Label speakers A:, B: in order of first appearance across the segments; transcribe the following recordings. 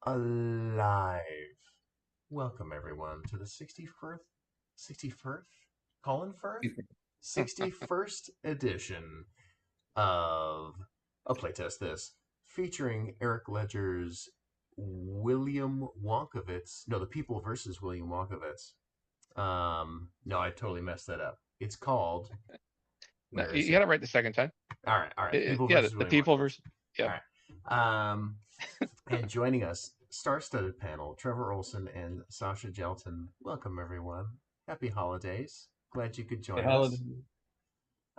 A: Alive. Welcome everyone to the 61st Colin Firth 61st edition of a Playtest This, featuring Eric Ledger's William Wonkovitz. No, the People versus William Wonkovitz. No, I totally messed that up. It's called.
B: No,
A: Where is
B: you got
A: it?
B: it right the second time.
A: All right. People
B: Yeah,
A: versus
B: the
A: William
B: people
A: Wonkovitz.
B: versus. Yeah.
A: All right. And joining us, star-studded panel, Trevor Olson and Sasha Gelton. Welcome, everyone. Happy holidays. Glad you could join us.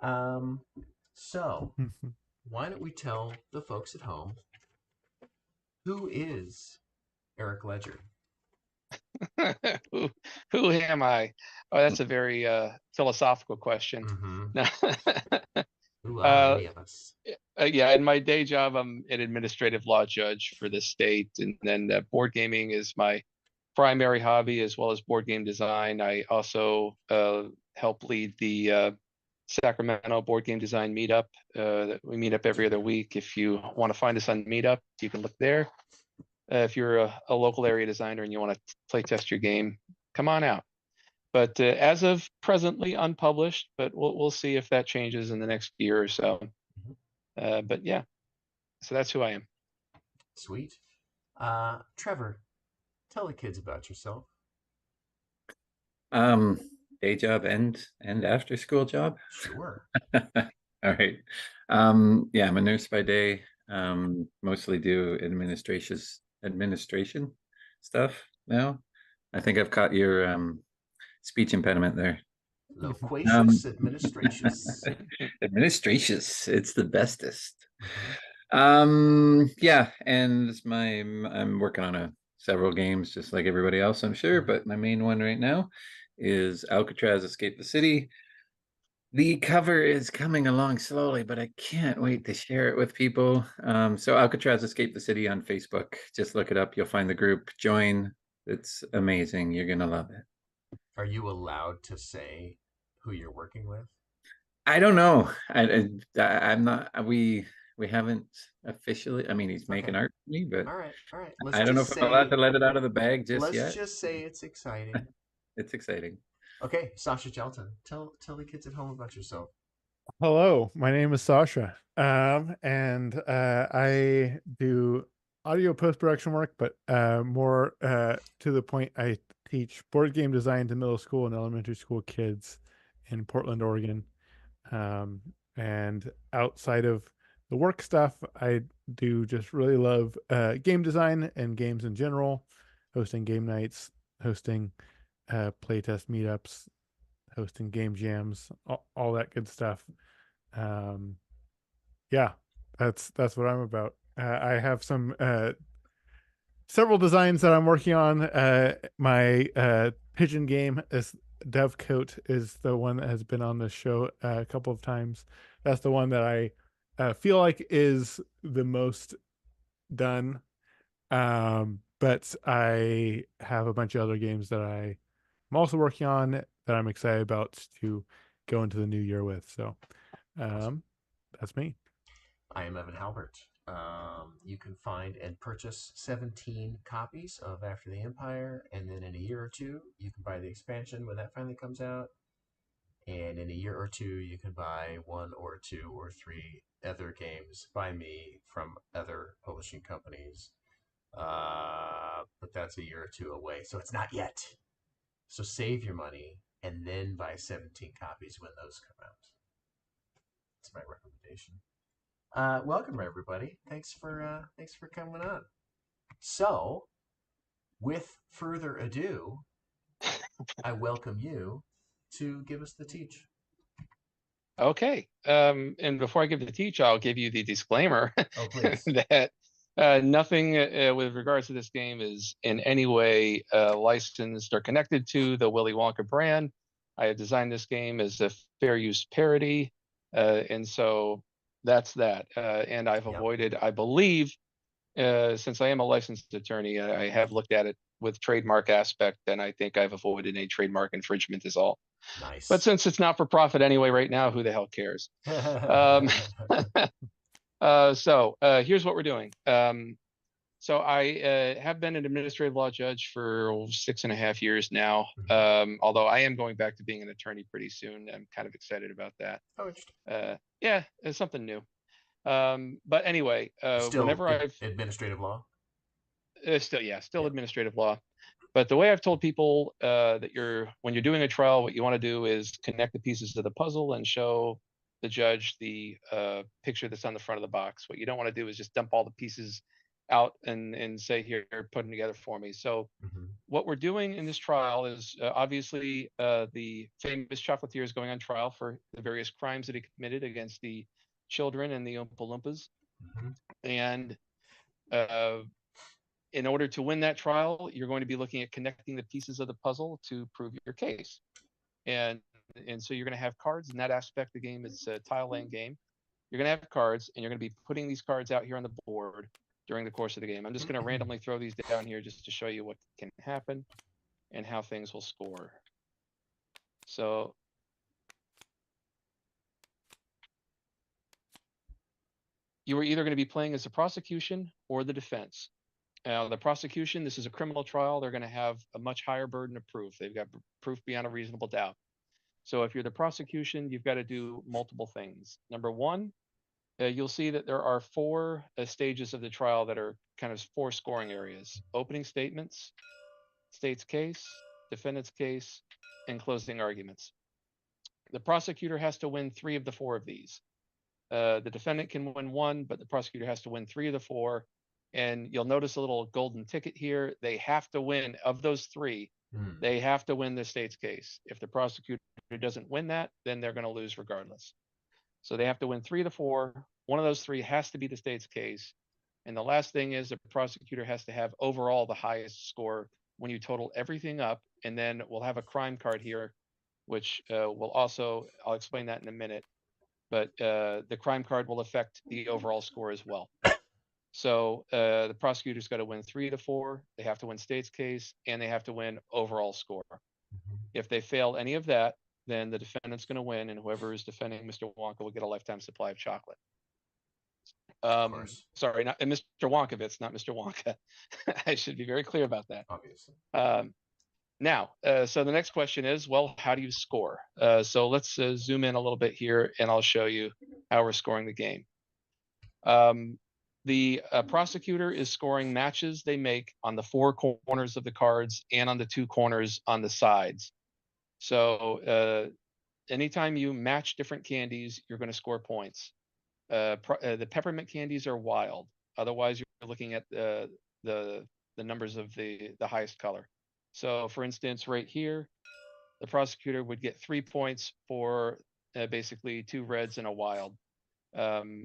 A: Um, so, why don't we tell the folks at home who is Eric Ledger?
B: who, who am I? Oh, that's a very philosophical question.
A: Mm-hmm.
B: No.
A: Who are
B: uh,
A: any of us?
B: yeah, in my day job, I'm an administrative law judge for the state, and then board gaming is my primary hobby as well as board game design. I also help lead the Sacramento board game design meetup. That we meet up every other week. If you want to find us on Meetup, you can look there. If you're a local area designer and you want to play test your game, come on out. But as of presently unpublished, but we'll see if that changes in the next year or so. But yeah, so that's who I am.
A: Sweet. Trevor, tell the kids about yourself.
C: Um, Day job and after school job.
A: Sure.
C: All right. Yeah, I'm a nurse by day. Mostly do administration stuff now. I think I've caught your speech impediment there.
A: Loquacious administrations.
C: Administrations, it's the bestest. Yeah, and I'm working on several games just like everybody else, I'm sure, but my main one right now is Alcatraz Escape the City. The cover is coming along slowly, but I can't wait to share it with people. So Alcatraz Escape the City on Facebook. Just look it up. You'll find the group. Join. It's amazing. You're gonna love it.
A: Are you allowed to say who you're working with?
C: I don't know. I'm not. We haven't officially. I mean, he's making art for me, but
A: All right.
C: I don't know if I'm allowed to let it out of the bag just
A: let's
C: yet.
A: just say it's exciting.
C: It's exciting.
A: Okay, Sasha Gelton, tell the kids at home about yourself.
D: Hello, my name is Sasha, and I do audio post-production work, but more to the point, I teach board game design to middle school and elementary school kids in Portland, Oregon. And outside of the work stuff, I do just really love game design and games in general, hosting game nights, hosting playtest meetups, hosting game jams, all that good stuff. Yeah, that's what I'm about. I have some several designs that I'm working on. My pigeon game is Dovecoat is the one that has been on the show a couple of times. That's the one that I feel like is the most done. But I have a bunch of other games that I'm also working on that I'm excited about to go into the new year with. So that's me.
A: I am Evan Halbert. You can find and purchase 17 copies of After the Empire, and then in a year or two, you can buy the expansion when that finally comes out. And in a year or two, you can buy one or two or three other games by me from other publishing companies. But that's a year or two away, so it's not yet. So save your money and then buy 17 copies when those come out. That's my recommendation. Welcome everybody. Thanks for coming on. So, with further ado, I welcome you to give us the teach.
B: Okay. And before I give the teach, I'll give you the disclaimer
A: Oh, please.
B: that nothing with regards to this game is in any way licensed or connected to the Willy Wonka brand. I have designed this game as a fair use parody, and so that's that. And I've avoided, I believe, since I am a licensed attorney, I have looked at it with trademark aspect, and I think I've avoided a trademark infringement is all.
A: Nice.
B: But since it's not for profit anyway right now, who the hell cares? So here's what we're doing. So I have been an administrative law judge for 6.5 years now. Although I am going back to being an attorney pretty soon. I'm kind of excited about that.
A: Oh, interesting.
B: Yeah, it's something new. But anyway,
A: Still
B: whenever I've
A: administrative law.
B: still
A: Yeah.
B: administrative law. But the way I've told people that when you're doing a trial, what you want to do is connect the pieces of the puzzle and show the judge the picture that's on the front of the box. What you don't want to do is just dump all the pieces out and say, here, put them together for me. So what we're doing in this trial is obviously the famous chocolatier is going on trial for the various crimes that he committed against the children and the Oompa Loompas. And in order to win that trial, you're going to be looking at connecting the pieces of the puzzle to prove your case. And so you're going to have cards in that aspect. The game is a tile laying game. You're going to have cards, and you're going to be putting these cards out here on the board during the course of the game. I'm just going to randomly throw these down here just to show you what can happen and how things will score. So you are either going to be playing as the prosecution or the defense. The prosecution, this is a criminal trial. They're going to have a much higher burden of proof. They've got proof beyond a reasonable doubt. So if you're the prosecution, you've got to do multiple things. Number one, you'll see that there are 4 stages of the trial that are kind of 4 scoring areas: opening statements, state's case, defendant's case, and closing arguments. The prosecutor has to win 3 of the 4 of these. The defendant can win 1, but the prosecutor has to win 3 of the 4. And you'll notice a little golden ticket here. They have to win, of those 3, they have to win the state's case. If the prosecutor doesn't win that, then they're going to lose regardless. So they have to win 3 of the 4. One of those 3 has to be the state's case. And the last thing is the prosecutor has to have overall the highest score when you total everything up. And then we'll have a crime card here, which will also, I'll explain that in a minute. But the crime card will affect the overall score as well. So the prosecutor's got to win 3 of the 4. They have to win state's case, and they have to win overall score. If they fail any of that, then the defendant's going to win, and whoever is defending Mr. Wonka will get a lifetime supply of chocolate. Sorry, not Mr. Wonkovitz, not Mr. Wonka. I should be very clear about that.
A: Obviously.
B: Now, so the next question is, well, how do you score? So let's zoom in a little bit here, and I'll show you how we're scoring the game. The prosecutor is scoring matches they make on the 4 corners of the cards and on the 2 corners on the sides. So anytime you match different candies, you're going to score points. The peppermint candies are wild. Otherwise, you're looking at the numbers of the highest color. So for instance, right here, the prosecutor would get 3 points for basically 2 reds and a wild.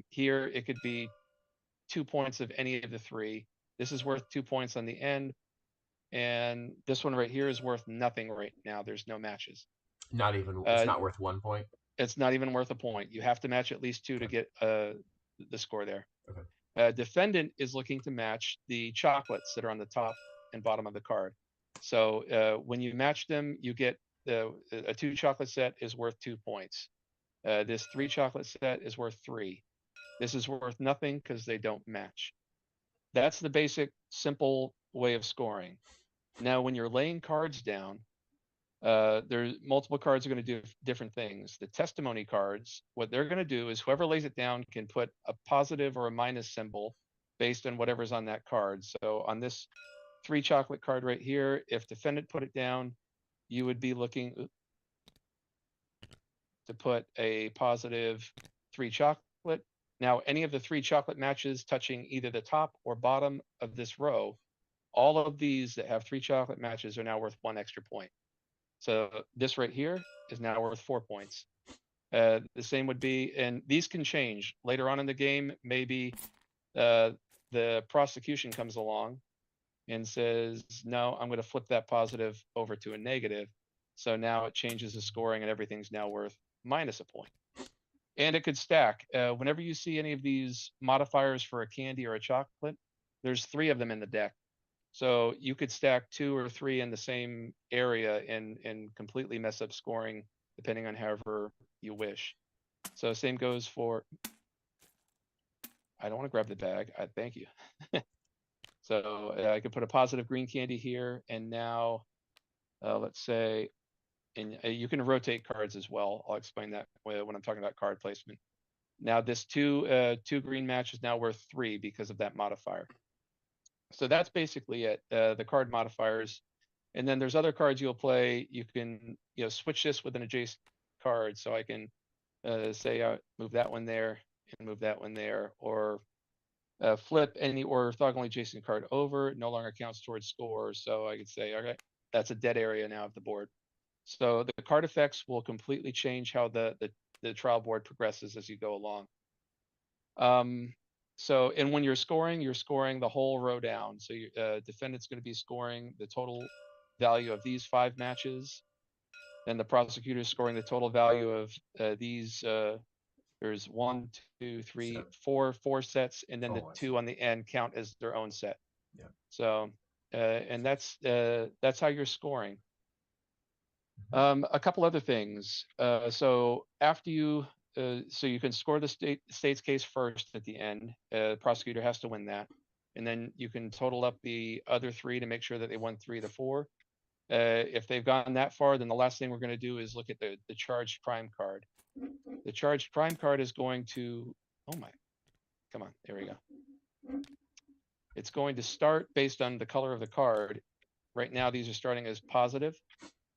B: Here, it could be 2 points of any of the 3. This is worth 2 points on the end. And this one right here is worth nothing right now. There's no matches.
A: Not even, it's not worth 1 point?
B: It's not even worth a point. You have to match at least 2 to get the score there.
A: Okay.
B: Defendant is looking to match the chocolates that are on the top and bottom of the card. So when you match them, you get a 2 chocolate set is worth 2 points. This 3 chocolate set is worth 3. This is worth nothing because they don't match. That's the basic, simple way of scoring. Now, when you're laying cards down, there's multiple cards are going to do different things. The testimony cards, what they're going to do is whoever lays it down can put a positive or a minus symbol based on whatever's on that card. So on this 3 chocolate card right here, if defendant put it down, you would be looking to put a positive 3 chocolate. Now, any of the 3 chocolate matches touching either the top or bottom of this row, all of these that have 3 chocolate matches are now worth 1 extra point. So this right here is now worth 4 points. The same would be, and these can change later on in the game. Maybe the prosecution comes along and says, no, I'm going to flip that positive over to a negative. So now it changes the scoring and everything's now worth minus a point. And it could stack. Whenever you see any of these modifiers for a candy or a chocolate, there's 3 of them in the deck. So you could stack 2 or 3 in the same area and completely mess up scoring depending on however you wish. So same goes for, I don't want to grab the bag. Thank you. So I could put a positive green candy here, and now let's say, and you can rotate cards as well. I'll explain that when I'm talking about card placement. Now this two green match is now worth 3 because of that modifier. So that's basically it, the card modifiers. And then there's other cards you'll play. You can, switch this with an adjacent card. So I can say move that one there and move that one there, or flip any orthogonally adjacent card over. It no longer counts towards score. So I could say, okay, that's a dead area now of the board. So the card effects will completely change how the trial board progresses as you go along. So, and when you're scoring the whole row down. So your defendant's going to be scoring the total value of these 5 matches. Then the prosecutor is scoring the total value of these. There's 1, 2, 3, 4 sets, and then the 2 on the end count as their own set.
A: Yeah.
B: So, and that's how you're scoring. A couple other things. So after you, so you can score the state's case first at the end. Prosecutor has to win that, and then you can total up the other 3 to make sure that they won 3 to 4. If they've gone that far, then the last thing we're going to do is look at the charged crime card. The charged crime card is going to, oh my, come on, there we go. It's going to start based on the color of the card. Right now, these are starting as positive.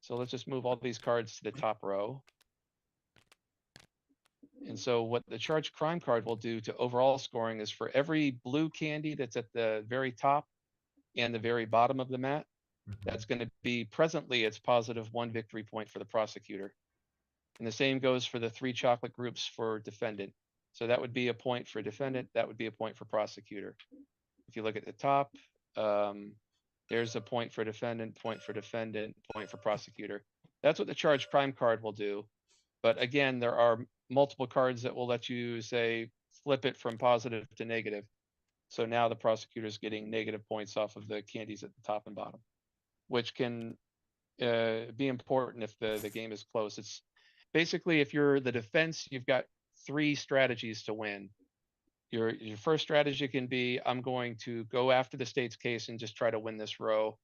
B: So let's just move all these cards to the top row. And so what the charged crime card will do to overall scoring is for every blue candy that's at the very top and the very bottom of the mat, that's going to be presently it's positive 1 victory point for the prosecutor. And the same goes for the 3 chocolate groups for defendant. So that would be a point for defendant. That would be a point for prosecutor. If you look at the top, there's a point for defendant, point for prosecutor. That's what the charged crime card will do. But again, there are multiple cards that will let you say flip it from positive to negative. So now the prosecutor is getting negative points off of the candies at the top and bottom, which can be important if the game is close. It's basically, if you're the defense, you've got 3 strategies to win. Your first strategy can be, I'm going to go after the state's case and just try to win this row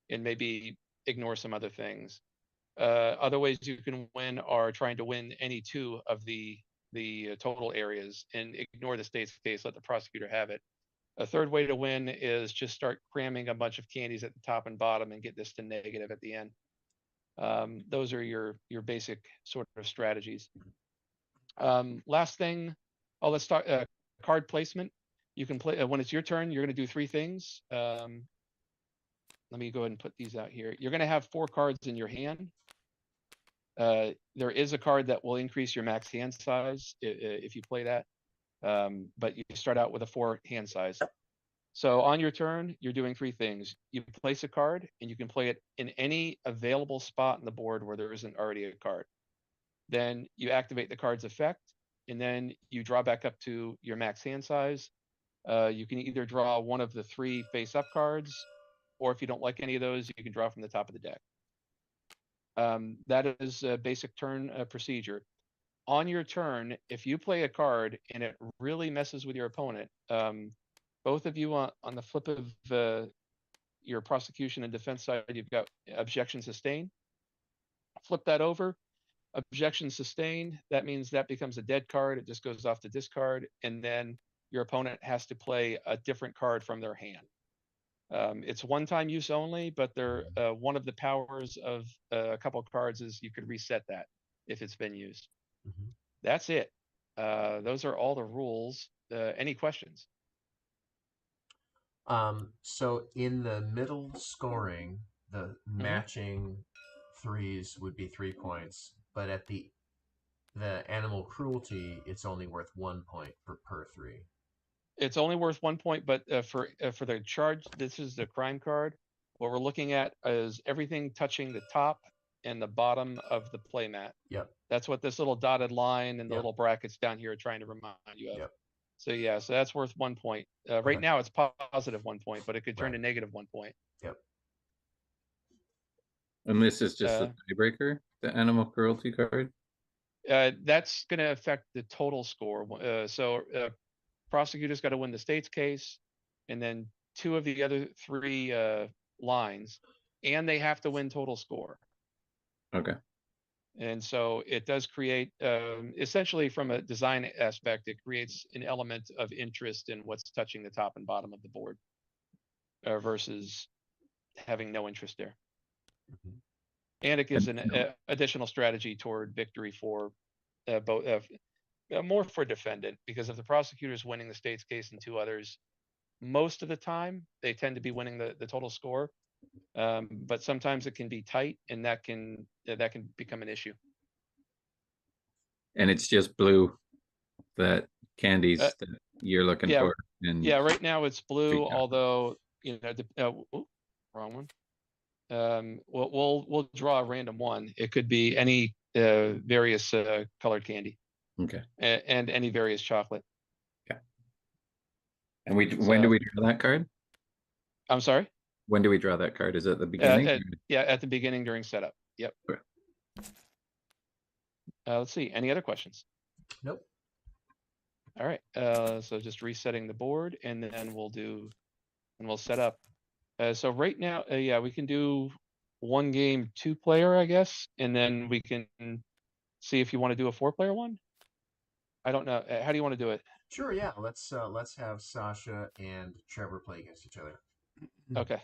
B: and maybe ignore some other things. Other ways you can win are trying to win any 2 of the total areas and ignore the state's case, let the prosecutor have it. A third way to win is just start cramming a bunch of candies at the top and bottom and get this to negative at the end. Those are your basic sort of strategies. Last thing, let's talk card placement. You can play when it's your turn. You're going to do 3 things. Let me go ahead and put these out here. You're going to have 4 cards in your hand. There is a card that will increase your max hand size if you play that, but you start out with a 4 hand size. So on your turn, you're doing 3 things. You place a card, and you can play it in any available spot on the board where there isn't already a card. Then you activate the card's effect, and then you draw back up to your max hand size. You can either draw one of the 3 face-up cards, or if you don't like any of those, you can draw from the top of the deck. That is a basic turn procedure. On your turn, if you play a card and it really messes with your opponent, both of you on the flip of your prosecution and defense side, you've got objection sustained. Flip that over. Objection sustained. That means that becomes a dead card. It just goes off to discard, and then your opponent has to play a different card from their hand. It's one-time use only, but they're one of the powers of a couple of cards is you could reset that if it's been used. That's it. Those are all the rules. Any questions?
A: So in the middle scoring, the matching 3s would be 3 points, but at the animal cruelty, it's only worth 1 point per 3.
B: It's only worth 1 point, but for the charge, this is the crime card. What we're looking at is everything touching the top and the bottom of the playmat.
A: Yep.
B: That's what this little dotted line and the little brackets down here are trying to remind you of.
A: Yep.
B: So yeah, so that's worth 1 point. Right now it's positive 1 point, but it could turn to negative 1 point.
A: Yep.
C: And this is just a tiebreaker, the animal cruelty card?
B: That's going to affect the total score. So prosecutor's got to win the state's case, and then 2 of the other 3 lines, and they have to win total score.
C: Okay.
B: And so it does create, essentially from a design aspect, it creates an element of interest in what's touching the top and bottom of the board versus having no interest there.
A: Mhm.
B: And it gives
C: And,
B: an additional strategy toward victory for both, more for defendant, because if the prosecutor is winning the state's case and 2 others, most of the time they tend to be winning the total score. But sometimes it can be tight, and that can become an issue.
C: and it's just blue, that candies
B: Uh,
C: that you're looking
B: yeah,
C: for. And
B: Yeah, right now it's blue,
C: Green.
B: although, you know, wrong one. We'll draw a random one. It could be any various colored candy
C: okay.
B: and any various chocolate.
C: And when do
B: So-
C: we draw that card?
B: I'm sorry?
C: When do we draw that card? Is it at the beginning?
B: Yeah, at the beginning during setup. Yep.
C: Okay.
B: Let's see. Any other questions?
A: Nope.
B: All right. So just resetting the board, and then we'll set up. So right now, yeah, we can do 1 game 2-player, I guess, and then we can see if you want to do a 4-player one. I don't know. How do you want to do it?
A: Sure, yeah. Let's have Sasha and Trevor play against each other.
B: Okay.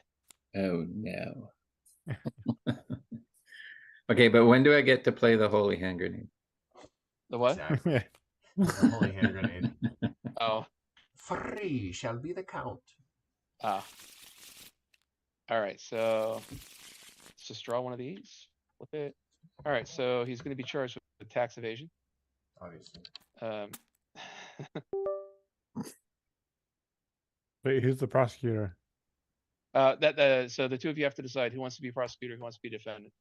C: Oh no. Okay, but when do I get to play the holy hand grenade?
B: The what?
A: Exactly. The holy hand grenade.
B: Oh,
A: 3 shall be the count.
B: ah. All right. So let's just draw one of these. Flip it. All right. So he's going to be charged with tax evasion.
A: Obviously.
D: Wait, who's the prosecutor?
B: So the 2 of you have to decide who wants to be prosecutor, who wants to be defendant.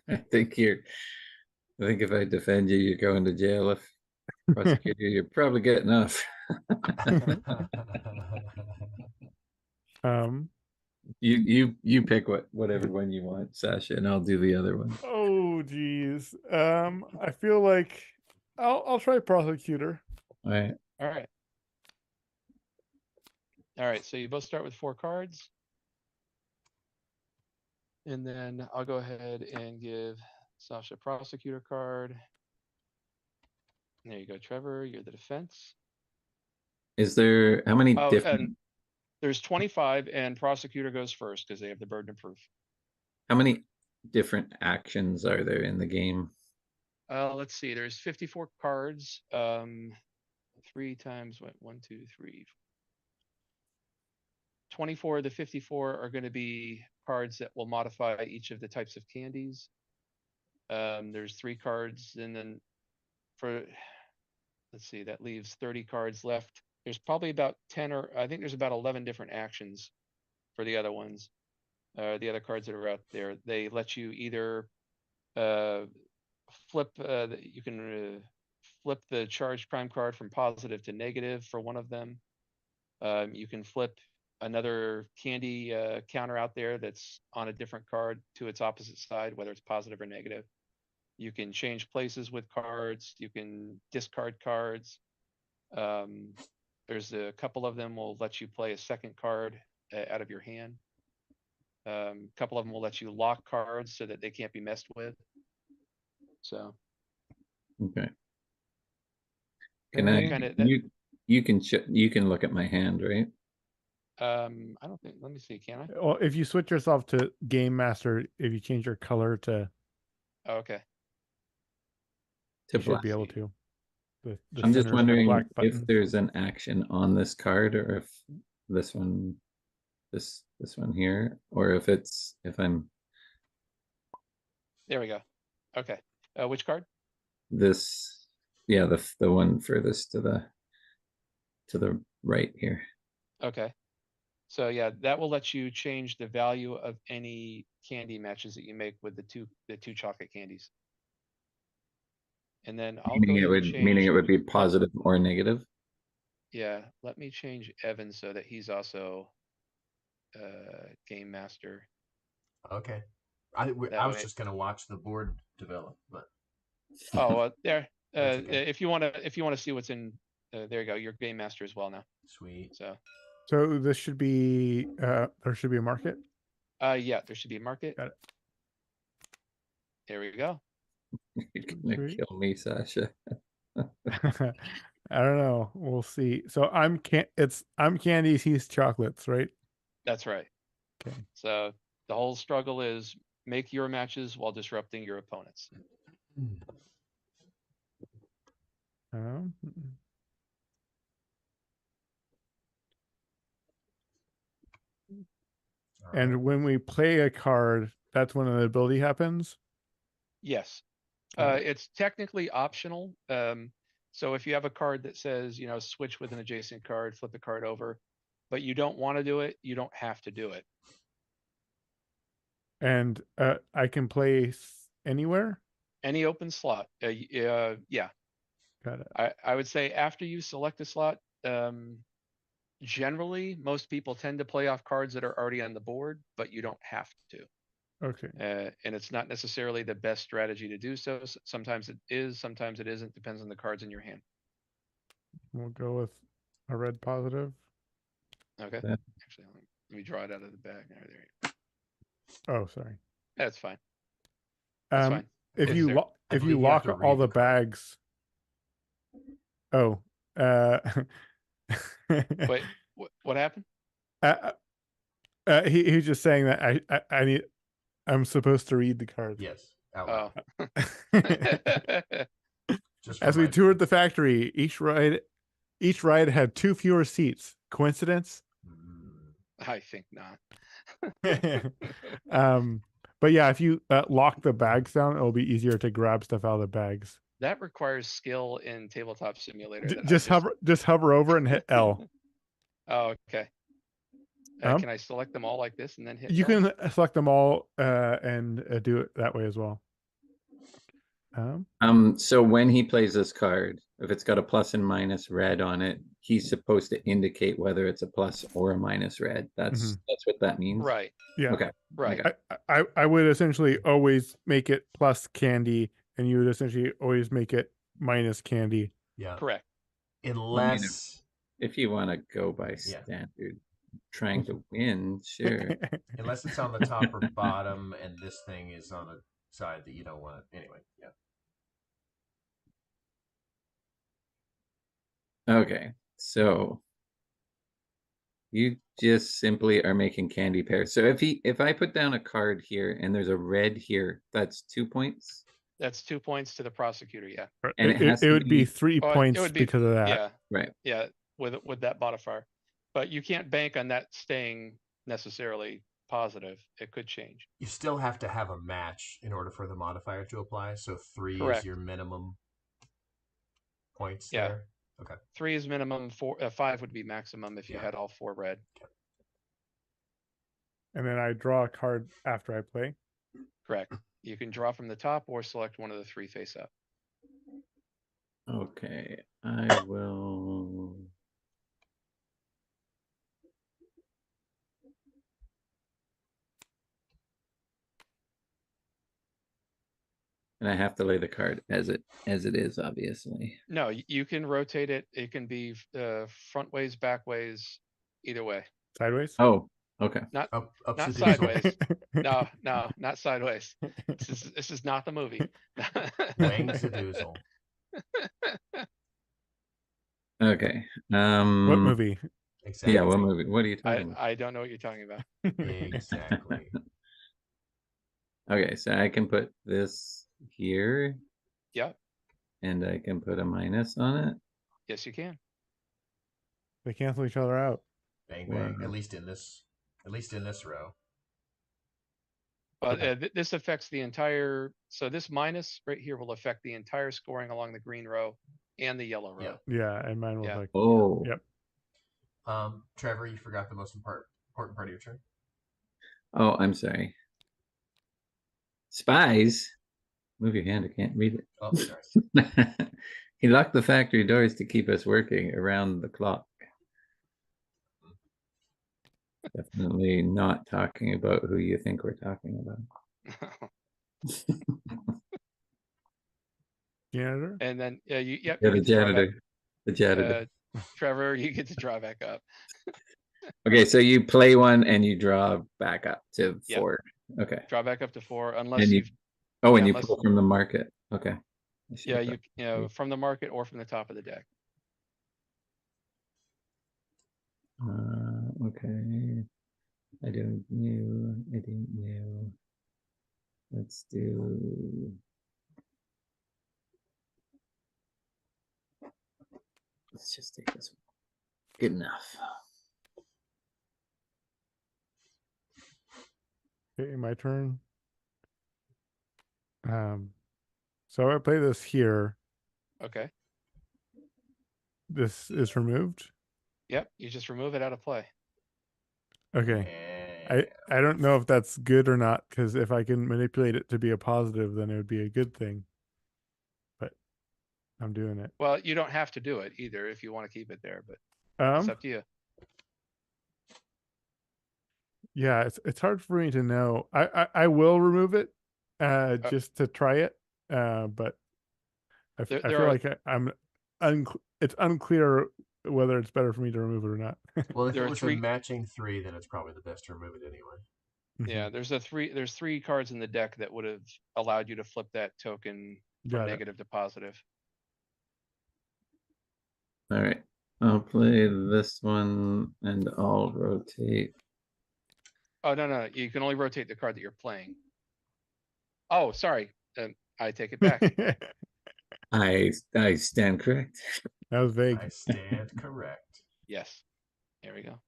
C: I think if I defend you, you're going to jail. If prosecute you, you're probably getting off. You pick whatever one you want, Sasha, and I'll do the other one.
D: Oh geez. I feel like I'll try prosecutor.
C: All right.
B: All right. All right. So you both start with 4 cards. And then I'll go ahead and give Sasha prosecutor card. There you go, Trevor. You're the defense.
C: Is there how many
B: Oh,
C: different
B: and there's 25, and prosecutor goes first because they have the burden of proof.
C: how many different actions are there in the game?
B: Let's see. There's 54 cards. 3 times what? 1, 2, 3. 24 of the 54 are going to be cards that will modify each of the types of candies. There's 3 cards, and then let's see, that leaves 30 cards left. There's probably about 10, or I think there's about 11 different actions for the other ones. The other cards that are out there, they let you either flip. You can flip the charged crime card from positive to negative for one of them. You can flip another candy counter out there that's on a different card to its opposite side, whether it's positive or negative. You can change places with cards. You can discard cards. There's a couple of them will let you play a second card out of your hand. A couple of them will let you lock cards so that they can't be messed with. So
C: Okay.
D: Can
C: Can I?
B: kinda-
C: You can look at my hand, right?
B: I don't think. Let me see. Can I?
D: Well, if you switch yourself to game master, if you change your color to,
B: Oh, okay.
C: To
D: you should
C: black.
D: be able to. The
C: I'm just
D: center
C: wondering
D: black
C: if
D: button.
C: there's an action on this card, or if this one, this one here, or if I'm
B: There we go. Okay. Which card?
C: this, yeah, the one furthest to the right here.
B: Okay. So yeah, that will let you change the value of any candy matches that you make with the two chocolate candies. And then I'll go ahead and change.
C: Meaning it would be positive or negative.
B: Yeah, let me change Evan so that he's also game master.
A: Okay. I was
B: way-
A: just gonna watch the board develop, but
B: Oh, there.
A: That's okay.
B: If you want to see what's in There you go. You're game master as well now.
A: Sweet.
B: So,
D: So this should be there should be a market.
B: yeah, there should be a market.
D: Got it.
B: There we go.
C: You're gonna
D: Sweet.
C: kill me, Sasha.
D: I don't know. We'll see. So I'm candies, he's chocolates, right?
B: That's right.
D: Okay.
B: So the whole struggle is make your matches while disrupting your opponents.
D: Um,
A: All
D: and
A: right.
D: when we play a card, that's when an ability happens.
B: Yes.
D: Got it.
B: It's technically optional. So if you have a card that says, you know, switch with an adjacent card, flip the card over, but you don't want to do it, you don't have to do it.
D: And I can play anywhere.
B: Any open slot. Yeah,
D: Got it.
B: I would say after you select a slot, generally most people tend to play off cards that are already on the board, but you don't have to.
D: Okay.
B: And it's not necessarily the best strategy to do so. Sometimes it is, sometimes it isn't. Depends on the cards in your hand.
D: We'll go with a red positive.
B: Okay.
C: Yeah.
B: Actually, let me draw it out of the bag. There you go.
D: Oh, sorry.
B: That's fine. That's fine.
D: If
B: Yes,
D: you
B: sir.
A: I
D: if
A: believe
D: you
A: you have
D: lock
A: to
D: all
A: read
D: the
A: the card.
D: bags. Oh.
B: Wait, what happened?
D: He was just saying that I'm supposed to read the cards.
A: Yes. Out loud.
B: Oh.
A: Just
D: As
A: for
D: we
A: my-
D: toured the factory, each ride had 2 fewer seats. Coincidence?
B: I think not.
D: But yeah, if you lock the bags down, it'll be easier to grab stuff out of the bags.
B: That requires skill in Tabletop Simulator. that I
D: Just hover over and hit L.
B: Oh, okay. Can I select them all like this and then hit
D: You
B: L?
D: can select them all and do it that way as well.
C: So when he plays this card, if it's got a plus and minus red on it, he's supposed to indicate whether it's a plus or a minus red. That's what that means.
B: Right.
D: Yeah.
C: Okay.
B: Right.
C: Okay.
D: I would essentially always make it plus candy, and you would essentially always make it minus candy.
A: Yeah.
B: Correct.
A: Unless
C: If you want to go by
A: Yeah.
C: standard, trying to win, sure.
A: unless it's on the top or bottom, and this thing is on a side that you don't want. Anyway, yeah.
C: Okay, so you just simply are making candy pairs. So if I put down a card here and there's a red here, that's 2 points.
B: That's 2 points to the prosecutor. Yeah.
C: And it has to
D: would be
C: be-
D: 3
B: Well,
D: points
B: it would be,
D: because of that.
B: Yeah.
C: Right.
B: Yeah. With that modifier, but you can't bank on that staying necessarily positive. It could change.
A: You still have to have a match in order for the modifier to apply. So 3
B: Correct.
A: is your minimum points
B: Yeah.
A: there. Okay.
B: 3 is minimum. 5 would be maximum if you
A: Yeah.
B: had all 4 red.
D: And then I draw a card after I play.
B: Correct. You can draw from the top or select one of the 3 face up.
C: Okay, I will. And I have to lay the card as it is, obviously.
B: No, you can rotate it. It can be front ways, back ways, either way.
D: Sideways?
C: Oh, okay.
B: Not
A: Up
B: not
A: to the
B: sideways. No, not sideways. This is not the movie.
A: Wang's a doozle.
C: Okay.
D: What movie?
A: Exactly.
C: Yeah, what movie? What are you talking about?
B: I don't know what you're talking about.
A: Exactly.
C: Okay, so I can put this here.
B: Yep.
C: And I can put a minus on it.
B: Yes, you can.
D: They cancel each other out.
A: Bang bang.
C: Wow.
A: At least in this row.
B: But this affects the entire. So this minus right here will affect the entire scoring along the green row and the yellow row.
A: Yeah.
D: Yeah, and mine was
B: Yeah.
D: like,
C: Oh.
D: Yep.
A: Trevor, you forgot the most important part of your turn.
C: Oh, I'm sorry. Spies. Move your hand. I can't read it.
A: Oh, sorry.
C: He locked the factory doors to keep us working around the clock. Definitely not talking about who you think we're talking about.
D: janitor?
B: And then
C: Yeah,
B: you
C: the
B: get to draw back-
C: janitor. The jaded.
B: Trevor, you get to draw back up.
C: Okay, so you play one and you draw back up to
B: Yep.
C: 4. Okay.
B: Draw back up to 4, unless
C: And you,
B: you've
C: and
B: yeah,
C: you
B: unless-
C: pull from the market. Okay. I see
B: yeah,
C: what
B: you know, from the market or from the top of the deck.
C: okay. I don't know. Let's do. Let's just take this one. Good enough.
D: Okay, my turn. So I play this here.
B: Okay.
D: This is removed.
B: Yep, you just remove it out of play.
D: Okay.
A: Yeah.
D: I don't know if that's good or not, because if I can manipulate it to be a positive, then it would be a good thing. But I'm doing it.
B: Well, you don't have to do it either if you want to keep it there, but it's up to you.
D: Yeah, it's hard for me to know. I will remove it, just to try it. But I
B: There
D: feel
B: are-
D: like it's unclear whether it's better for me to remove it or not.
A: Well, if
B: There
A: it
B: are
A: was
B: three-
A: a matching 3, then it's probably the best to remove it anyway.
B: Yeah, there's 3 cards in the deck that would have allowed you to flip that token from
D: Got it.
B: negative to positive.
C: All right. I'll play this one and I'll rotate.
B: Oh, no, you can only rotate the card that you're playing. Oh, sorry. I take it back.
C: I stand correct.
D: That was vague.
A: I stand correct.
B: Yes. There we go.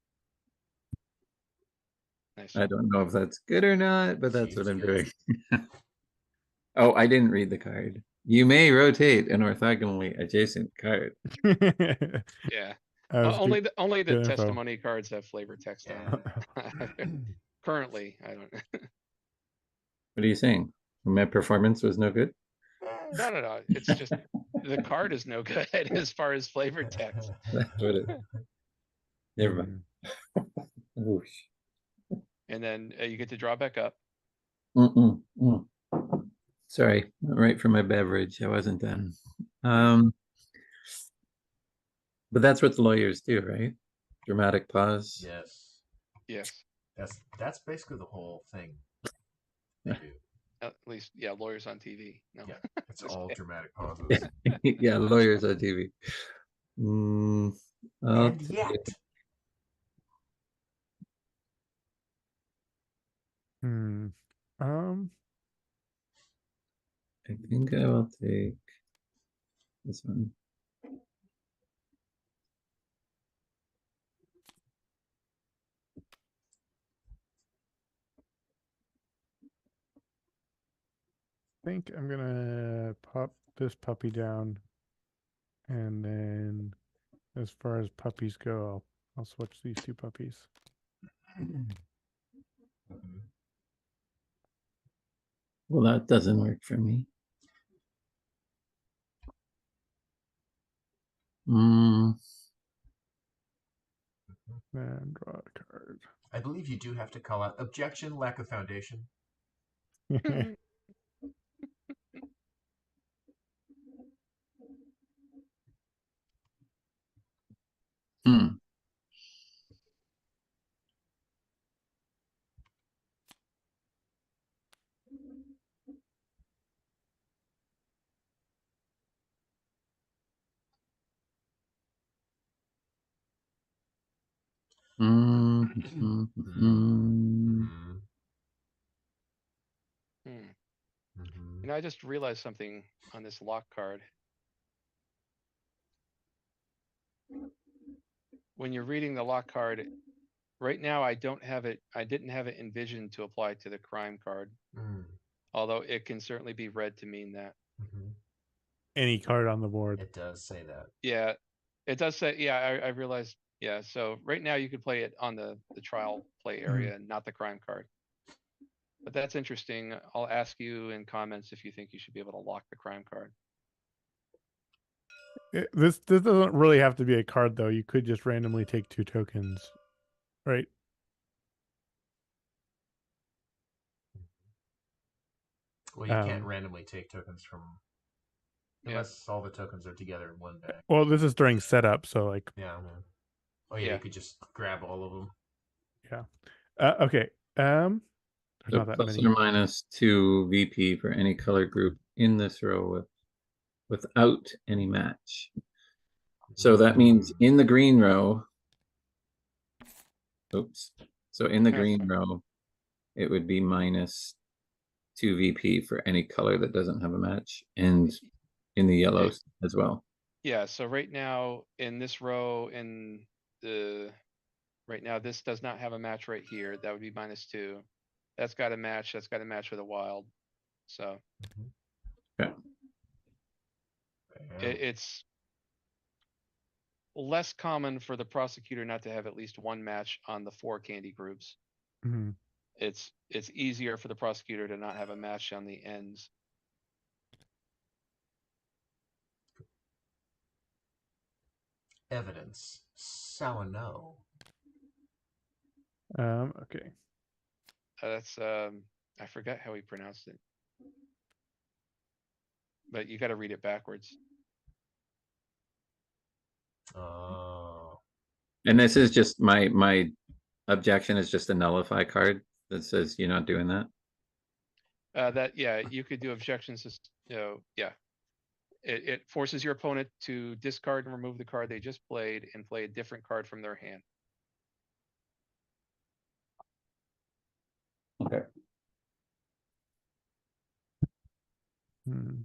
B: Nice.
C: I don't know if that's good or not, but that's
A: Seems
C: what I'm
A: good.
C: doing. Oh, I didn't read the card. You may rotate an orthogonally adjacent card.
B: Yeah.
D: That was
B: Only
D: good.
B: the
D: good info.
B: testimony cards have flavor text on
A: Yeah.
B: them. Currently, I don't.
C: What are you saying? My performance was no good?
B: No. It's just the card is no good as far as flavor text.
C: That's what it. Never mind. Whoosh.
B: And then you get to draw back up.
C: Sorry, I'm right for my beverage. I wasn't done. But that's what the lawyers do, right? Dramatic pause.
A: Yes.
B: Yes.
A: That's basically the whole thing. They do.
B: At least, yeah, lawyers on TV. No.
A: Yeah, it's all dramatic pauses.
C: Yeah, lawyers on TV.
A: And yet,
C: I think I will take this one.
D: I think I'm gonna pop this puppy down, and then as far as puppies go, I'll switch these 2 puppies.
C: Well, that doesn't work for me.
D: And draw a card.
A: I believe you do have to call out objection, lack of foundation.
B: You know, I just realized something on this lock card. When you're reading the lock card, right now I didn't have it envisioned to apply to the crime card. Although it can certainly be read to mean that.
D: Any card on the board.
A: It does say that.
B: Yeah, it does say, yeah, I realized. Yeah, so right now you could play it on the trial play area and not the crime card. But that's interesting. I'll ask you in comments if you think you should be able to lock the crime card.
D: This doesn't really have to be a card, though. You could just randomly take 2 tokens, right?
A: Well, you can't randomly take tokens from Unless all the tokens are together in one deck.
D: Well, this is during setup, so like,
A: Yeah. Oh yeah,
B: Yeah.
A: you could just grab all of them.
D: okay. There's
C: So
D: not that
C: plus
D: many.
C: or minus 2 VP for any color group in this row without any match. So that means in the green row, oops. So in the green row, it would be minus 2 VP for any color that doesn't have a match, and in the yellows as well.
B: Yeah, so right now in this row right now, this does not have a match right here. That would be -2. That's got a match. That's got a match with a wild. So
C: Okay.
B: it's less common for the prosecutor not to have at least one match on the 4 candy groups.
D: Hmm.
B: It's easier for the prosecutor to not have a match on the ends.
A: Evidence. Sawano.
D: Okay.
B: That's I forgot how he pronounced it. But you got to read it backwards.
A: Oh.
C: And this is just my objection is just a nullify card that says you're not doing that.
B: Yeah, you could do objections, yeah. It forces your opponent to discard and remove the card they just played and play a different card from their hand.
C: Okay.
D: Hmm.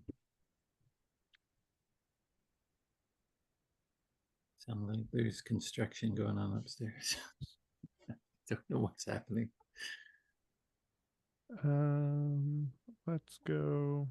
C: Sound like there's construction going on upstairs. Don't know what's happening.
D: Let's go.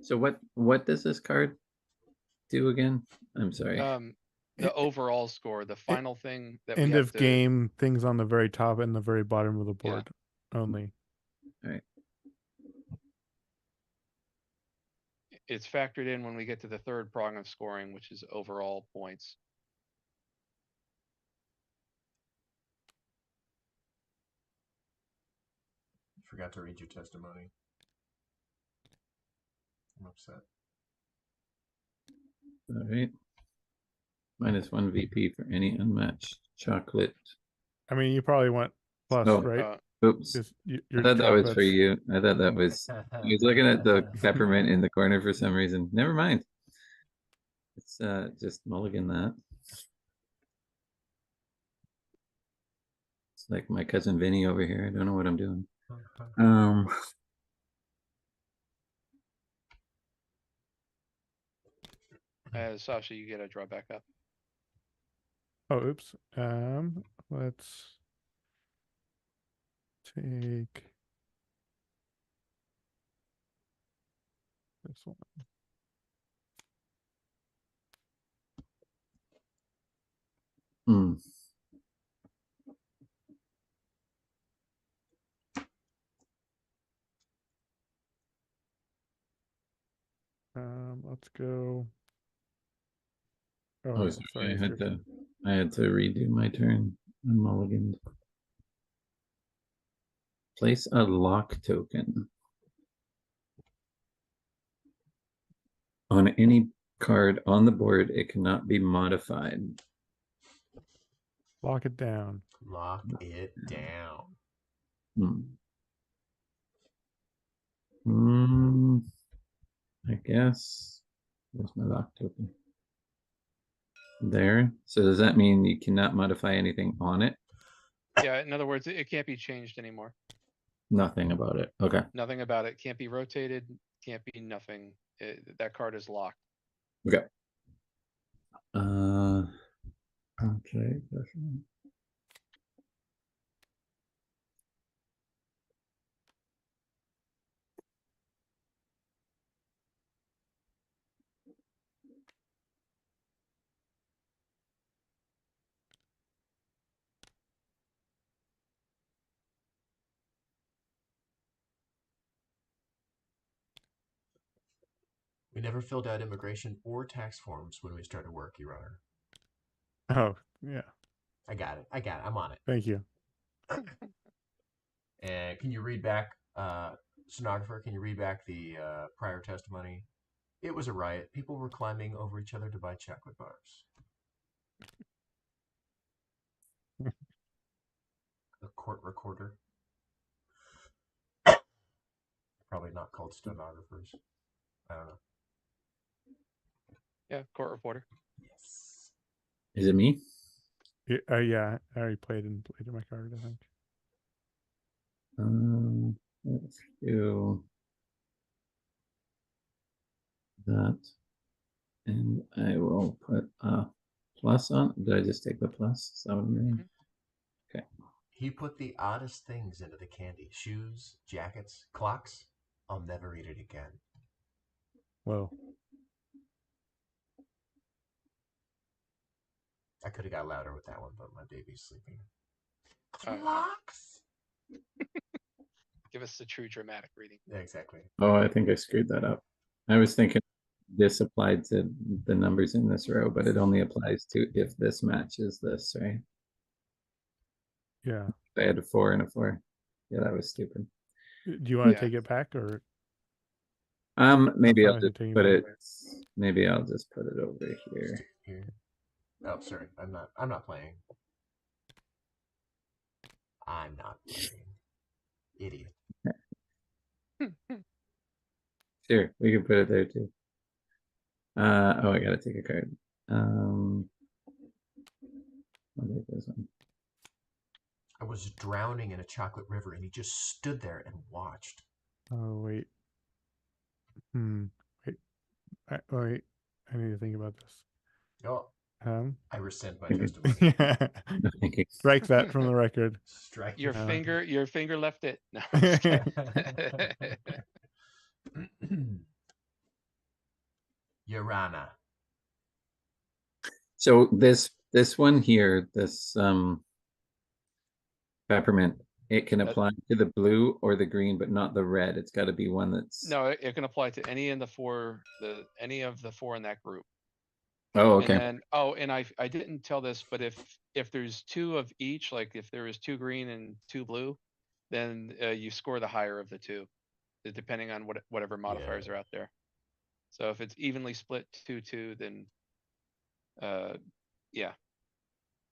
C: So what does this card do again? I'm sorry.
B: The overall score, the final thing that we
D: End
B: have
D: of
B: to,
D: game things on the very top and the very bottom of the
B: Yeah.
D: board only.
C: All right.
B: it's factored in when we get to the third prong of scoring, which is overall points.
A: Forgot to read your testimony. I'm upset.
C: All right. -1 VP for any unmatched chocolate.
D: I mean, you probably went plus,
C: Oh.
D: right?
C: Oops.
D: Because
C: I
D: your
C: thought that was for
D: chocolates.
C: you. I thought that was. I was looking at the peppermint in the corner for some reason. Never mind. It's just mulligan that. It's like my cousin Vinny over here. I don't know what I'm doing.
B: Sasha, you gotta draw back up.
D: Oh, oops. Let's take this one.
C: Hmm.
D: Let's go. Oh,
C: Oh,
D: no,
C: sorry.
D: sorry.
C: I had to redo my turn. I mulliganed. Place a lock token on any card on the board. It cannot be modified.
D: Lock it down.
A: Lock it down.
C: I guess. Where's my lock token? There. So does that mean you cannot modify anything on it?
B: Yeah, in other words, it can't be changed anymore.
C: Nothing about it. Okay.
B: Nothing about it. Can't be rotated. Can't be nothing. That card is locked.
C: Okay. Okay.
A: We never filled out immigration or tax forms when we started work, Your Honor.
D: Oh, yeah.
A: I got it. I'm on it.
D: Thank you.
A: And can you read back, stenographer, can you read back the prior testimony? It was a riot. People were climbing over each other to buy chocolate bars. The court recorder. Probably not called stenographers. I don't know.
B: Yeah, court reporter.
A: Yes.
C: Is it me?
D: Yeah, I already played in my card, I think.
C: Let's do that. And I will put a plus on. Did I just take the plus? Is that what I'm doing? Okay.
A: He put the oddest things into the candy. Shoes, jackets, clocks. I'll never eat it again.
D: Whoa.
A: I could have got louder with that one, but my baby's sleeping.
B: All right.
A: Clocks?
B: Give us the true dramatic reading.
A: Yeah, exactly.
C: Oh, I think I screwed that up. I was thinking this applied to the numbers in this row, but it only applies to if this matches this, right?
D: Yeah.
C: I had a 4 and a 4. Yeah, that was stupid.
D: Do you want to
B: Yeah.
D: take it back, or
C: Maybe I'll
D: fine,
C: just
D: taking
C: put
D: it
C: it. Maybe I'll just put it over here.
A: Here. Oh, sorry. I'm not playing. I'm not playing. Idiot.
C: Sure, we can put it there too. Oh, I gotta take a card. I'll take this one.
A: I was drowning in a chocolate river, and he just stood there and watched.
D: Oh, wait. Wait. Wait. I need to think about this.
A: Oh,
D: Um.
A: I rescind my
C: Okay.
A: testimony.
C: Thank you.
D: Strike that from the record.
A: Strike
B: Your
A: the
B: finger left it. No, I'm just kidding.
A: Your Honor.
C: So this one here, this peppermint, it can apply to the blue or the green, but not the red. It's got to be one that's.
B: No, it can apply to any of the four in that group.
C: Oh, okay.
B: And then, and I didn't tell this, but if there's 2 of each, like if there is 2 green and 2 blue, then you score the higher of the 2, depending on whatever modifiers are out there. So if it's evenly split 2-2, then yeah.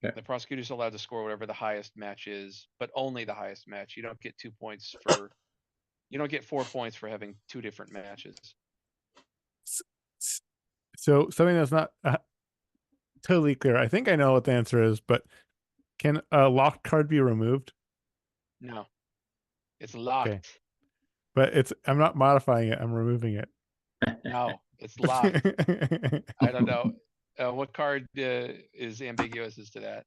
C: Okay.
B: The prosecutor's allowed to score whatever the highest match is, but only the highest match. You don't get 2 points for. You don't get 4 points for having 2 different matches.
D: So something that's not totally clear. I think I know what the answer is, but can a locked card be removed?
B: No, it's locked.
D: Okay. But I'm not modifying it. I'm removing it.
B: No, it's locked. I don't know. What card is ambiguous as to that?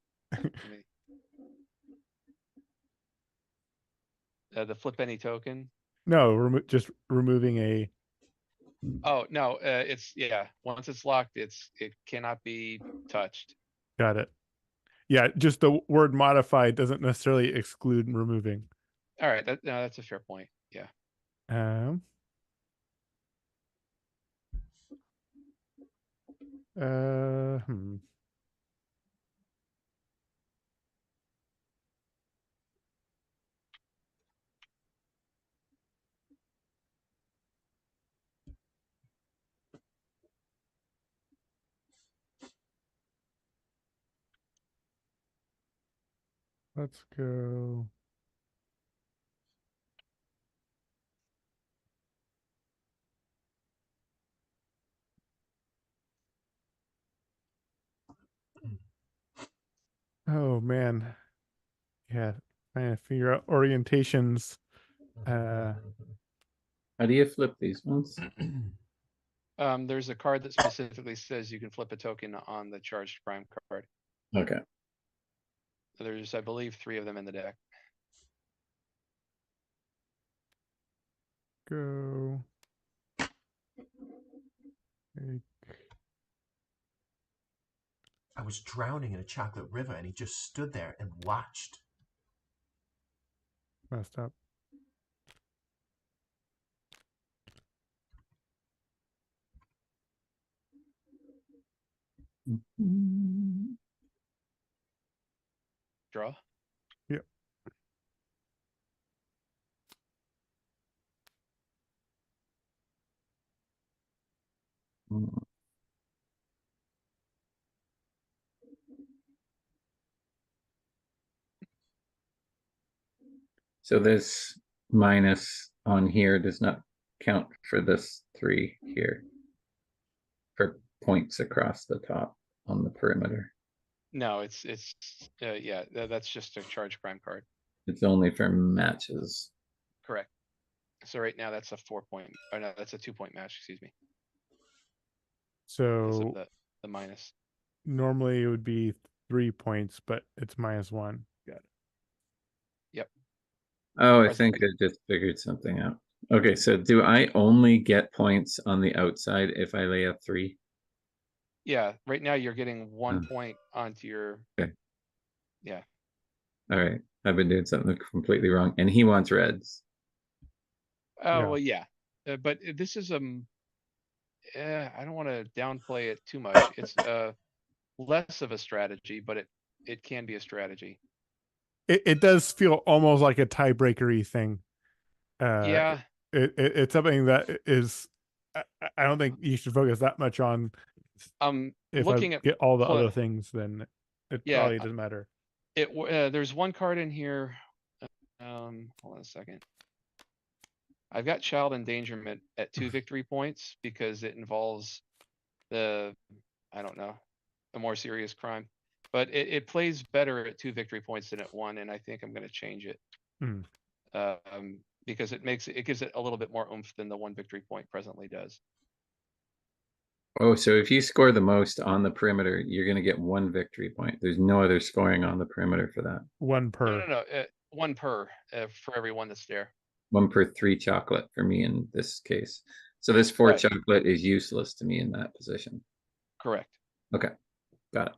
B: The flip any token?
D: No, just removing a.
B: Oh, no, it's, once it's locked, it cannot be touched.
D: Got it. Yeah, just the word modified doesn't necessarily exclude removing.
B: All right, that's a fair point. Yeah.
D: Let's go. Oh man. Yeah, trying to figure out orientations.
C: How do you flip these ones?
B: There's a card that specifically says you can flip a token on the charged crime card.
C: Okay.
B: There's, I believe, 3 of them in the deck.
D: Go.
A: I was drowning in a chocolate river, and he just stood there and watched.
D: Messed up.
B: Draw.
C: So this minus on here does not count for this 3 here. For points across the top on the perimeter.
B: No, it's yeah, that's just a charge prime card.
C: It's only for matches.
B: Correct. So right now that's a 4-point, or no, that's a 2-point match, excuse me. Because of
D: So
B: the minus.
D: normally it would be 3 points, but it's -1. Got it.
B: Yep.
C: Oh, I think I just figured something out. Okay, so do I only get points on the outside if I lay a 3?
B: Yeah, right now you're getting 1
C: Hmm.
B: point onto your.
C: Okay.
B: Yeah.
C: All right, I've been doing something completely wrong, and he wants reds.
B: Oh,
D: Yeah.
B: well, yeah, but this is I don't want to downplay it too much. It's less of a strategy, but it can be a strategy.
D: It does feel almost like a tiebreakery thing.
B: Yeah.
D: It's something that is I don't think you should focus that much on. If I
B: Looking at
D: get all the other things, then it
B: Yeah,
D: probably doesn't matter.
B: there's one card in here. Hold on a second. I've got child endangerment at 2 victory points because it involves I don't know, a more serious crime. But it plays better at 2 victory points than at 1, and I think I'm going to change it.
D: Mm.
B: Because it gives it a little bit more oomph than the 1 victory point presently does.
C: Oh, so if you score the most on the perimeter, you're going to get 1 victory point. There's no other scoring on the perimeter for that.
D: 1 per.
B: No. 1 per for every one that's there.
C: 1 per 3 chocolate for me in this case. So this 4
B: Right.
C: chocolate is useless to me in that position.
B: Correct.
C: Okay, got it.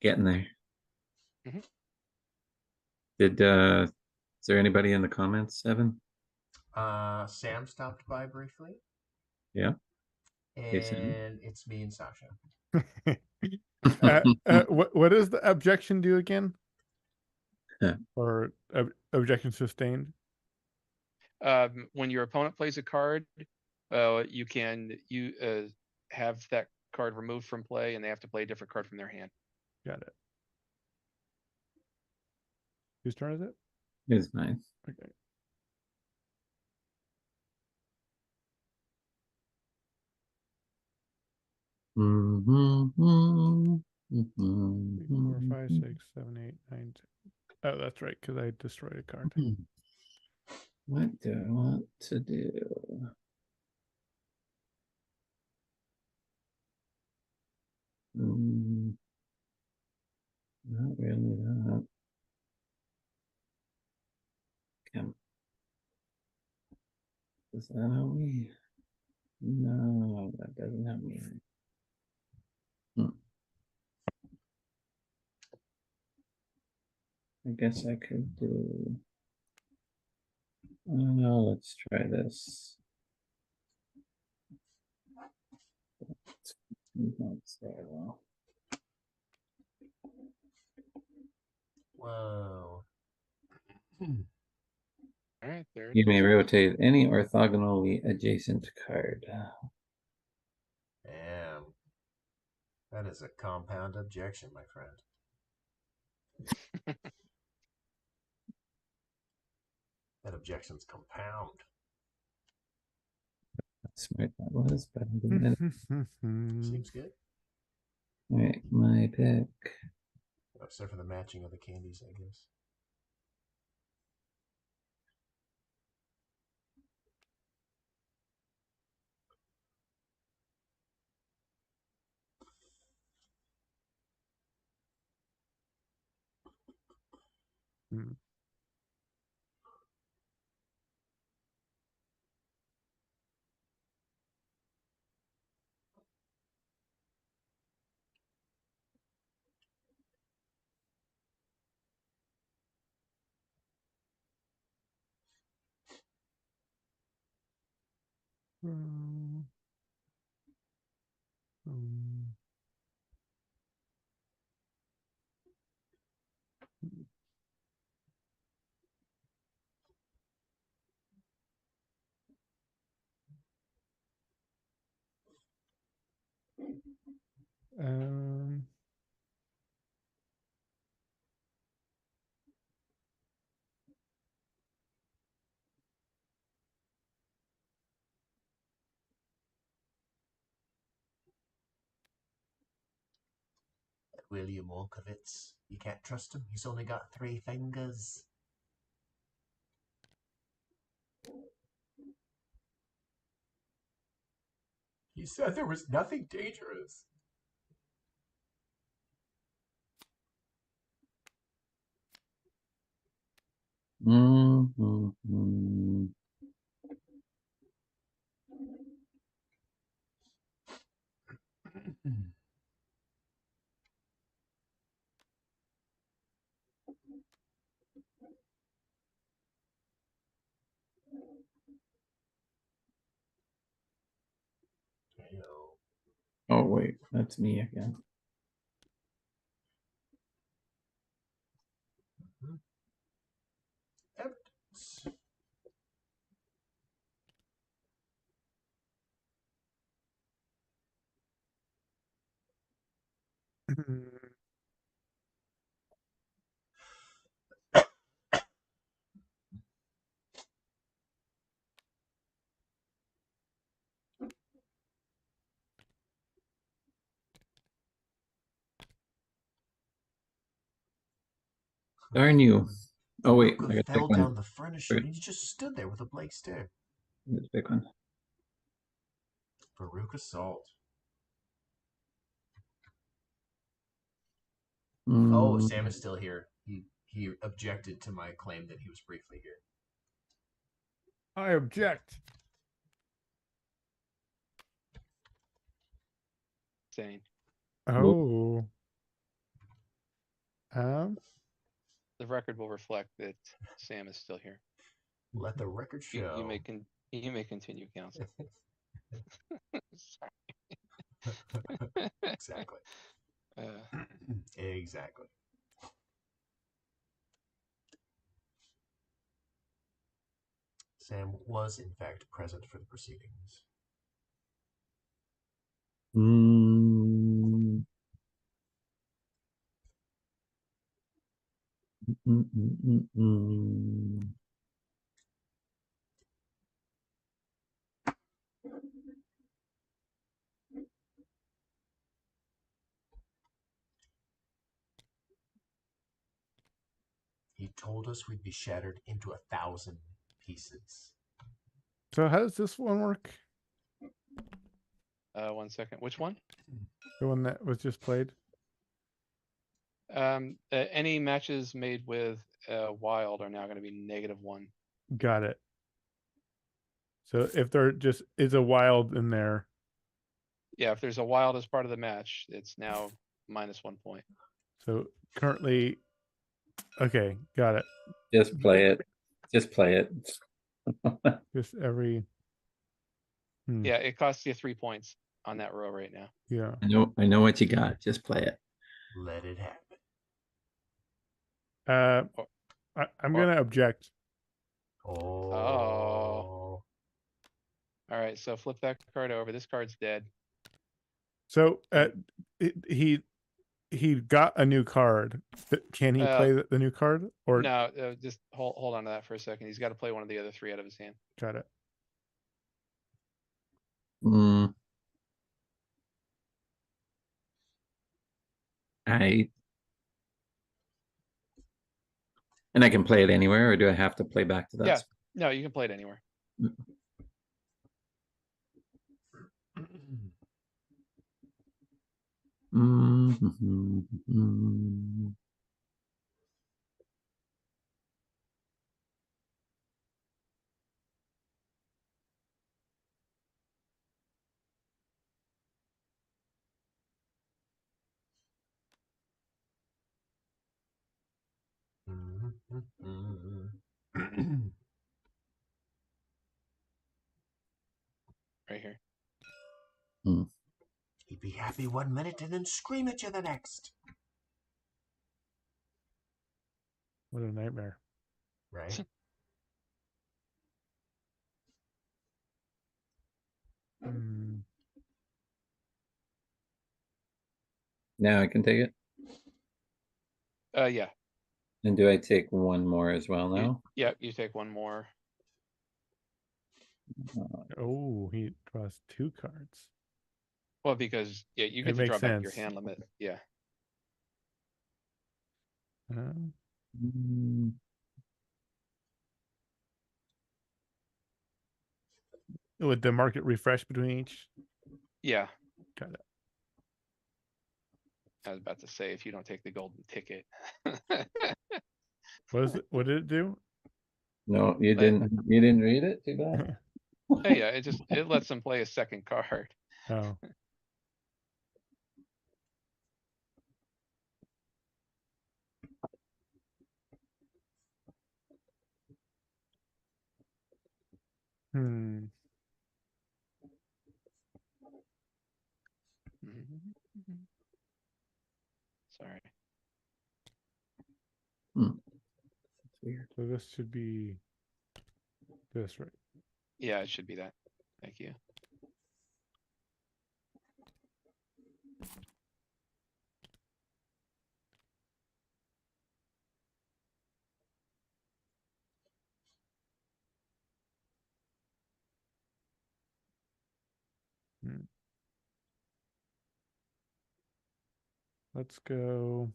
C: Getting there.
B: Mhm.
C: Is there anybody in the comments, Evan?
A: Sam stopped by briefly.
C: Yeah.
A: And
C: Sam.
A: it's me and Sasha.
D: What does the objection do again?
C: Yeah.
D: Or objection sustained?
B: When your opponent plays a card, you can have that card removed from play, and they have to play a different card from their hand.
D: Got it. Whose turn is it?
C: It's mine.
D: Okay.
C: Mm-hmm.
D: 3, 4, 5, 6, 7, 8, 9, 10. Oh, that's right, because I destroyed a card.
C: What do I want to do? Not really that. Does that help me? No, that doesn't help me. I guess I could do. Let's try this. Not very well.
A: Whoa.
B: All right, there.
C: You may rotate any orthogonally adjacent card.
A: Damn. That is a compound objection, my friend. That objection's compound.
C: That's smart that was, but I didn't.
A: Seems good.
C: All right, my pick.
A: Except for the matching of the candies, I guess.
D: Um,
A: William Wonkovitz. You can't trust him. He's only got 3 fingers. He said there was nothing dangerous.
C: Mm-hmm. Oh wait, that's me again.
A: Evidence.
C: Darn you. Oh wait, I got to
A: Fell
C: pick one.
A: down the furniture and he just stood there with a blank stare.
C: Let's pick one.
A: Baruch assault. Oh,
C: Mm,
A: Sam is still here. He objected to my claim that he was briefly here.
D: I object.
B: Insane.
D: Oh.
B: The record will reflect that Sam is still here.
A: Let the record
B: You,
A: show.
B: you may continue, counsel.
A: Exactly. Exactly. Sam was, in fact, present for the proceedings.
C: mm, mm, mm, mm, mm.
A: He told us we'd be shattered into 1,000 pieces.
D: So how does this one work?
B: 1 second. Which one?
D: The one that was just played?
B: Any matches made with wild are now going to be -1.
D: Got it. So if there just is a wild in there,
B: Yeah, if there's a wild as part of the match, it's now -1 point.
D: so currently, okay, got it.
C: Just play it. Just play it.
D: Just every,
B: Yeah, it costs you 3 points on that row right now.
D: yeah.
C: I know what you got. Just play it.
A: Let it happen.
D: I'm gonna object.
A: Oh.
B: All right, so flip that card over. This card's dead.
D: So he got a new card. Can he play the new card? Or
B: No, just hold on to that for a second. He's got to play one of the other 3 out of his hand.
D: got it.
C: Mm. And I can play it anywhere, or do I have to play back to that?
B: Yeah. No, you can play it anywhere.
C: Mm-hmm.
B: Right here.
A: He'd be happy 1 minute and then scream at you the next.
D: What a nightmare.
A: Right?
C: Now I can take it.
B: Yeah,
C: And do I take one more as well now?
B: yeah, you take one more.
D: Oh, he draws 2 cards.
B: Well, because yeah, you
D: It
B: get to
D: makes
B: draw back your
D: sense.
B: hand limit. Yeah.
C: Mm,
D: Would the market refresh between each?
B: Yeah.
D: Got it.
B: I was about to say, if you don't take the golden ticket.
D: What did it do?
C: No, you didn't read it? Too bad.
B: Hey, yeah, it lets them play a second card.
D: Oh. Hmm.
B: Sorry.
C: That's weird.
D: So this should be this, right?
B: Yeah, it should be that. Thank you.
D: Hmm. Let's go.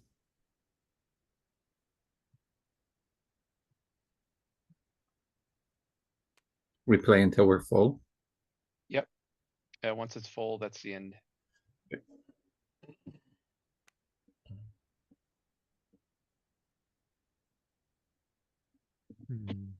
C: We play until we're full.
B: Yep. Once it's full, that's the end.
D: Hmm.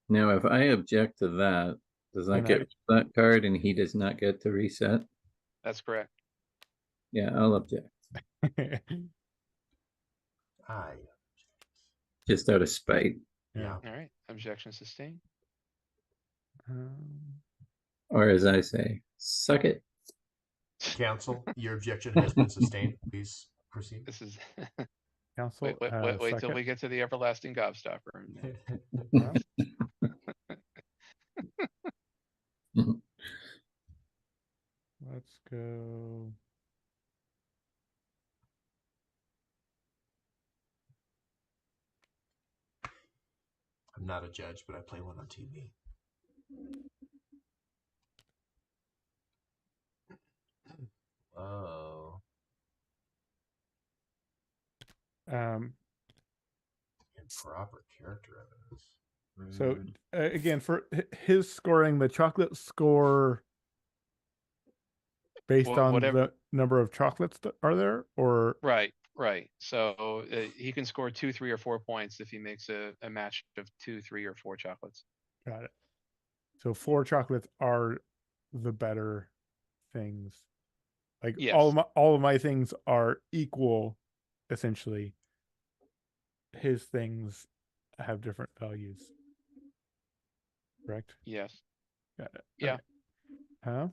C: Now, if I object to that, does that
D: Then
C: get that card and he does not get to reset?
B: That's correct.
C: Yeah, I'll object.
A: Aye.
C: Just out of spite.
A: Yeah.
B: All right. Objection sustained.
D: Um,
C: Or as I say, suck it.
A: Counsel, your objection has been sustained. Please proceed.
B: This is
D: Council.
B: wait till
D: Second.
B: we get to the everlasting gobstopper.
D: Huh? Let's go.
A: I'm not a judge, but I play one on TV. Oh. Improper character evidence.
D: So
A: Rude.
D: again, for his scoring, the chocolate score based on
B: Whatever.
D: the number of chocolates that are there, or
B: Right. So he can score 2, 3, or 4 points if he makes a match of 2, 3, or 4 chocolates.
D: got it. So 4 chocolates are the better things. Like
B: Yes.
D: all of my things are equal, essentially. His things have different values. Correct?
B: Yes.
D: Got it.
B: Yeah.
D: Okay. Huh?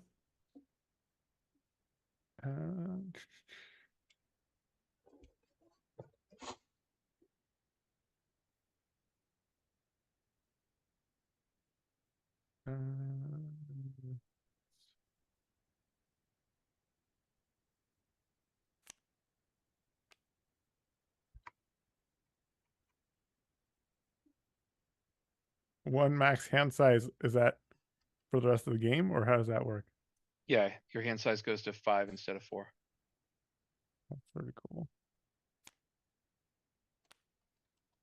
D: One max hand size, is that for the rest of the game, or how does that work?
B: Yeah. Your hand size goes to 5 instead of 4.
D: That's pretty cool.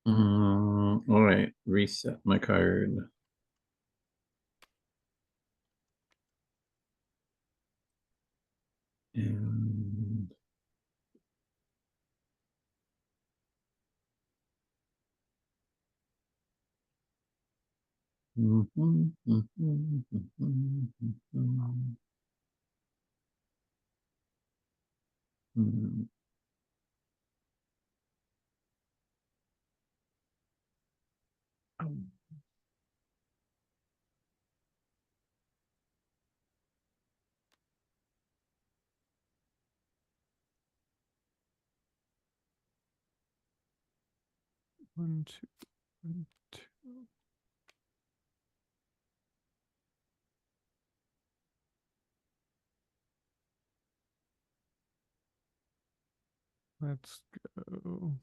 C: All right, reset my card. And
D: 1, 2, 1, 2. Let's go.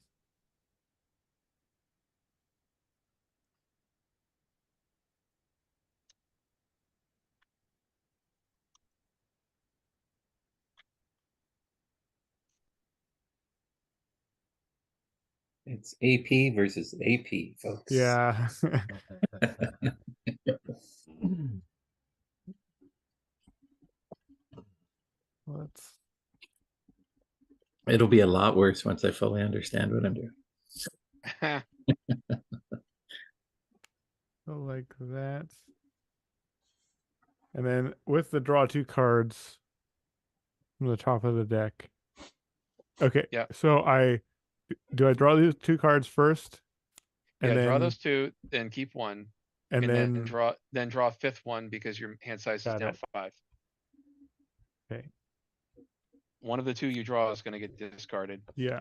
C: It's AP versus AP, folks.
D: Yeah. Let's.
C: It'll be a lot worse once I fully understand what I'm doing.
D: Go like that. And then with the draw 2 cards from the top of the deck. Okay.
B: Yeah.
D: So do I draw these 2 cards first? And
B: Yeah,
D: then
B: draw those 2, then keep 1,
D: and
B: then
D: then
B: draw a 5th one because your hand size is
D: Got
B: now
D: it.
B: 5.
D: okay.
B: One of the 2 you draw is gonna get discarded.
D: Yeah.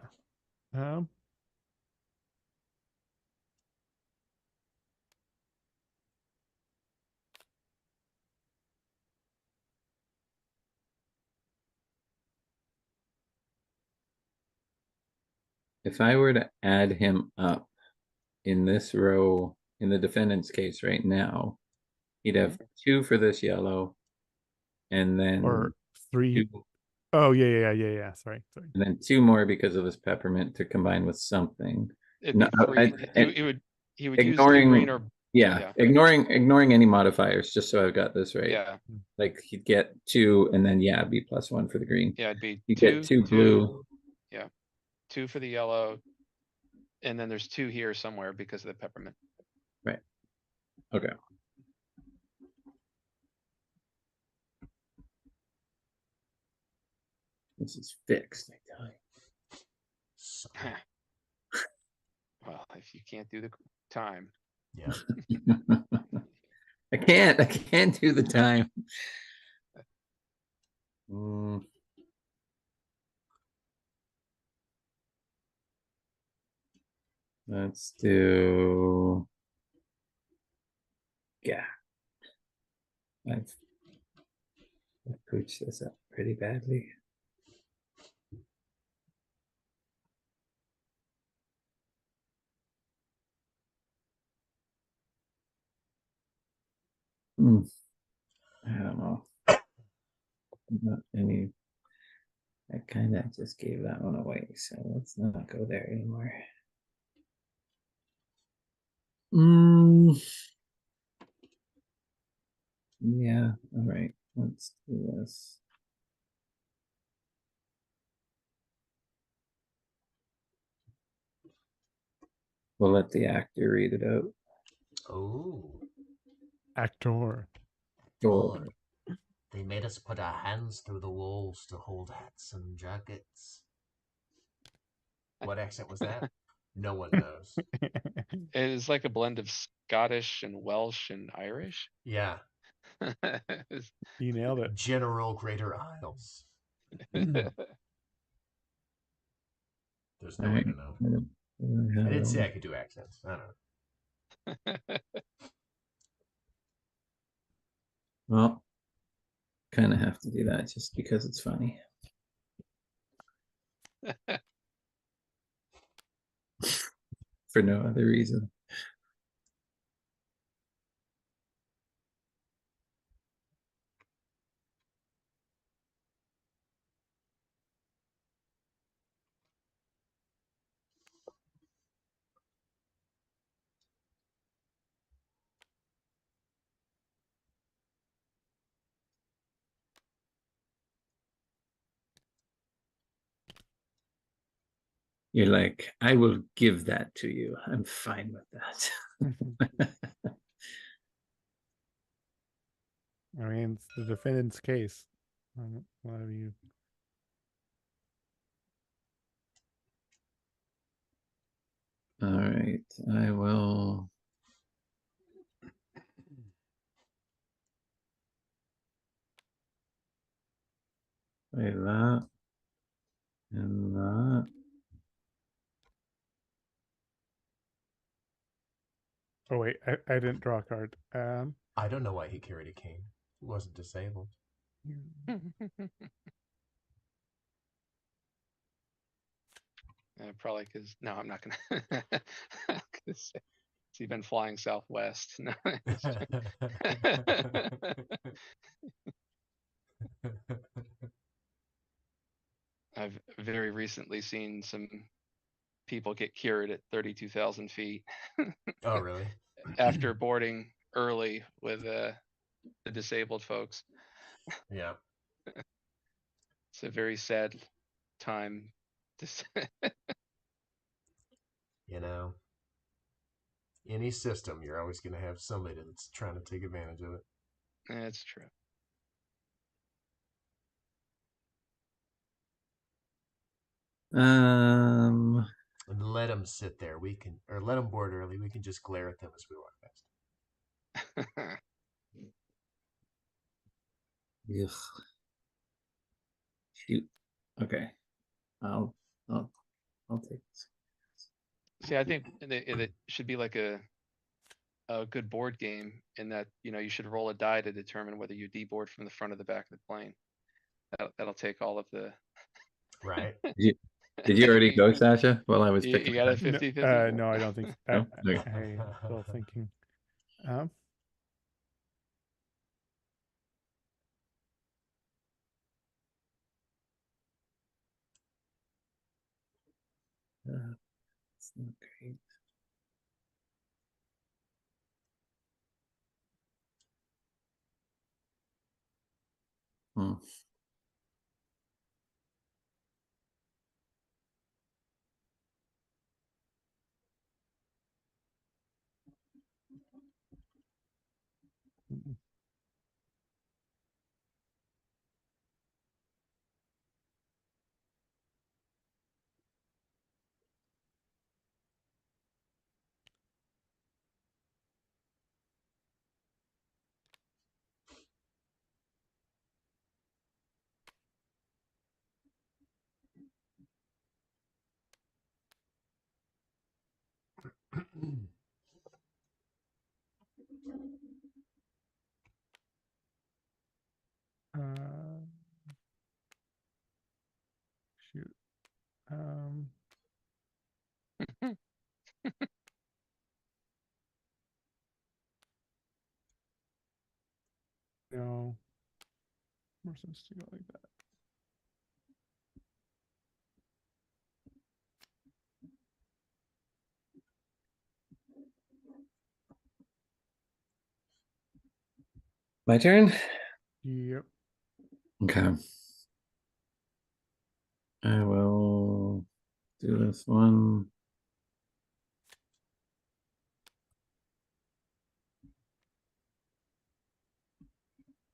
C: If I were to add him up in this row, in the defendant's case right now, he'd have 2 for this yellow, and then
D: Or 3.
C: 2,
D: Oh yeah. Sorry.
C: and then 2 more because of this peppermint to combine with something.
B: It'd
C: No,
B: be 3. He would use 2
C: ignoring
B: green or
C: yeah, ignoring any modifiers, just so I've got this right.
B: yeah,
C: Like he'd get 2, and then yeah, be +1 for the green.
B: it'd be
C: You
B: 2,
C: get 2 blue.
B: 2 for the yellow, and then there's 2 here somewhere because of the peppermint.
C: Right. Okay. This is fixed, I tell you.
A: So,
B: Well, if you can't do the time.
A: yeah.
C: I can't do the time. Let's do, yeah. I've pooched this up pretty badly. I don't know. Not any. I kind of just gave that one away, so let's not go there anymore. Yeah, all right. Let's do this. We'll let the actor read it out.
A: Oh.
D: Actor.
C: Sure.
A: They made us put our hands through the walls to hold hats and jackets. What accent was that? No one knows.
B: It is like a blend of Scottish and Welsh and Irish.
A: Yeah.
D: You nailed it.
A: General Greater Isles. There's no way to know. I didn't say I could do accents. I don't know.
C: Well, kind of have to do that just because it's funny. For no other reason. You're like, I will give that to you. I'm fine with that.
D: I mean, it's the defendant's case. What have you?
C: All right, I will. Play that and that.
D: Oh wait, I didn't draw a card.
A: I don't know why he carried a king. He wasn't disabled.
B: Probably because no, I'm not gonna. Has he been flying southwest? No. I've very recently seen some people get cured at 32,000 feet
A: Oh, really?
B: after boarding early with the disabled folks.
A: Yeah.
B: It's a very sad time.
A: You know, any system, you're always going to have somebody that's trying to take advantage of it.
B: That's true.
C: Um,
A: And let them sit there. We can, or let them board early. We can just glare at them as we walk past.
C: ugh. Shoot. Okay. I'll take this.
B: See, I think it should be like a good board game in that, you know, you should roll a die to determine whether you deboard from the front or the back of the plane. That'll take all of the.
A: Right?
C: Did you already go, Sasha? While I was
B: You
C: picking.
B: got a
C: it up?
B: 50-50?
D: No, I don't think.
C: No? Okay.
D: I'm still thinking.
C: It's not great. Hmm.
D: Shoot. No. More sense to go like that.
C: My turn?
D: Yep.
C: Okay. I will do this one.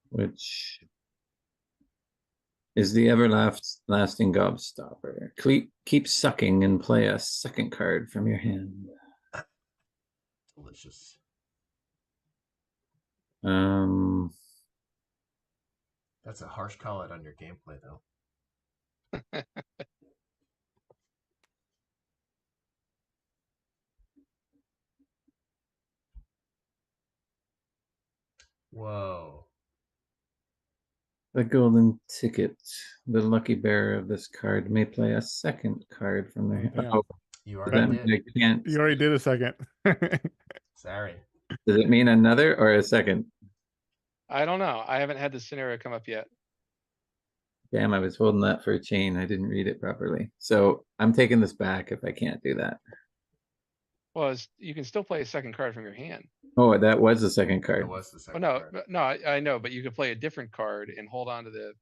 C: Which is the everlasting gobstopper. Keep sucking and play a second card from your hand.
A: Delicious. That's a harsh call out on your gameplay, though. Whoa.
C: The golden ticket. The lucky bearer of this card may play a second card from their hand.
D: Damn.
C: Oh,
A: You
C: does
A: already
C: that mean
A: did.
C: I can't?
D: You already did a second.
A: Sorry.
C: Does it mean another or a second?
B: I don't know. I haven't had this scenario come up yet.
C: Damn, I was holding that for a chain. I didn't read it properly. So I'm taking this back if I can't do that.
B: Well, you can still play a second card from your hand.
C: Oh, that was the second
A: That
C: card.
A: was the
B: Oh,
A: second
B: no,
A: card.
B: no, I know, but you could play a different card and hold on to the.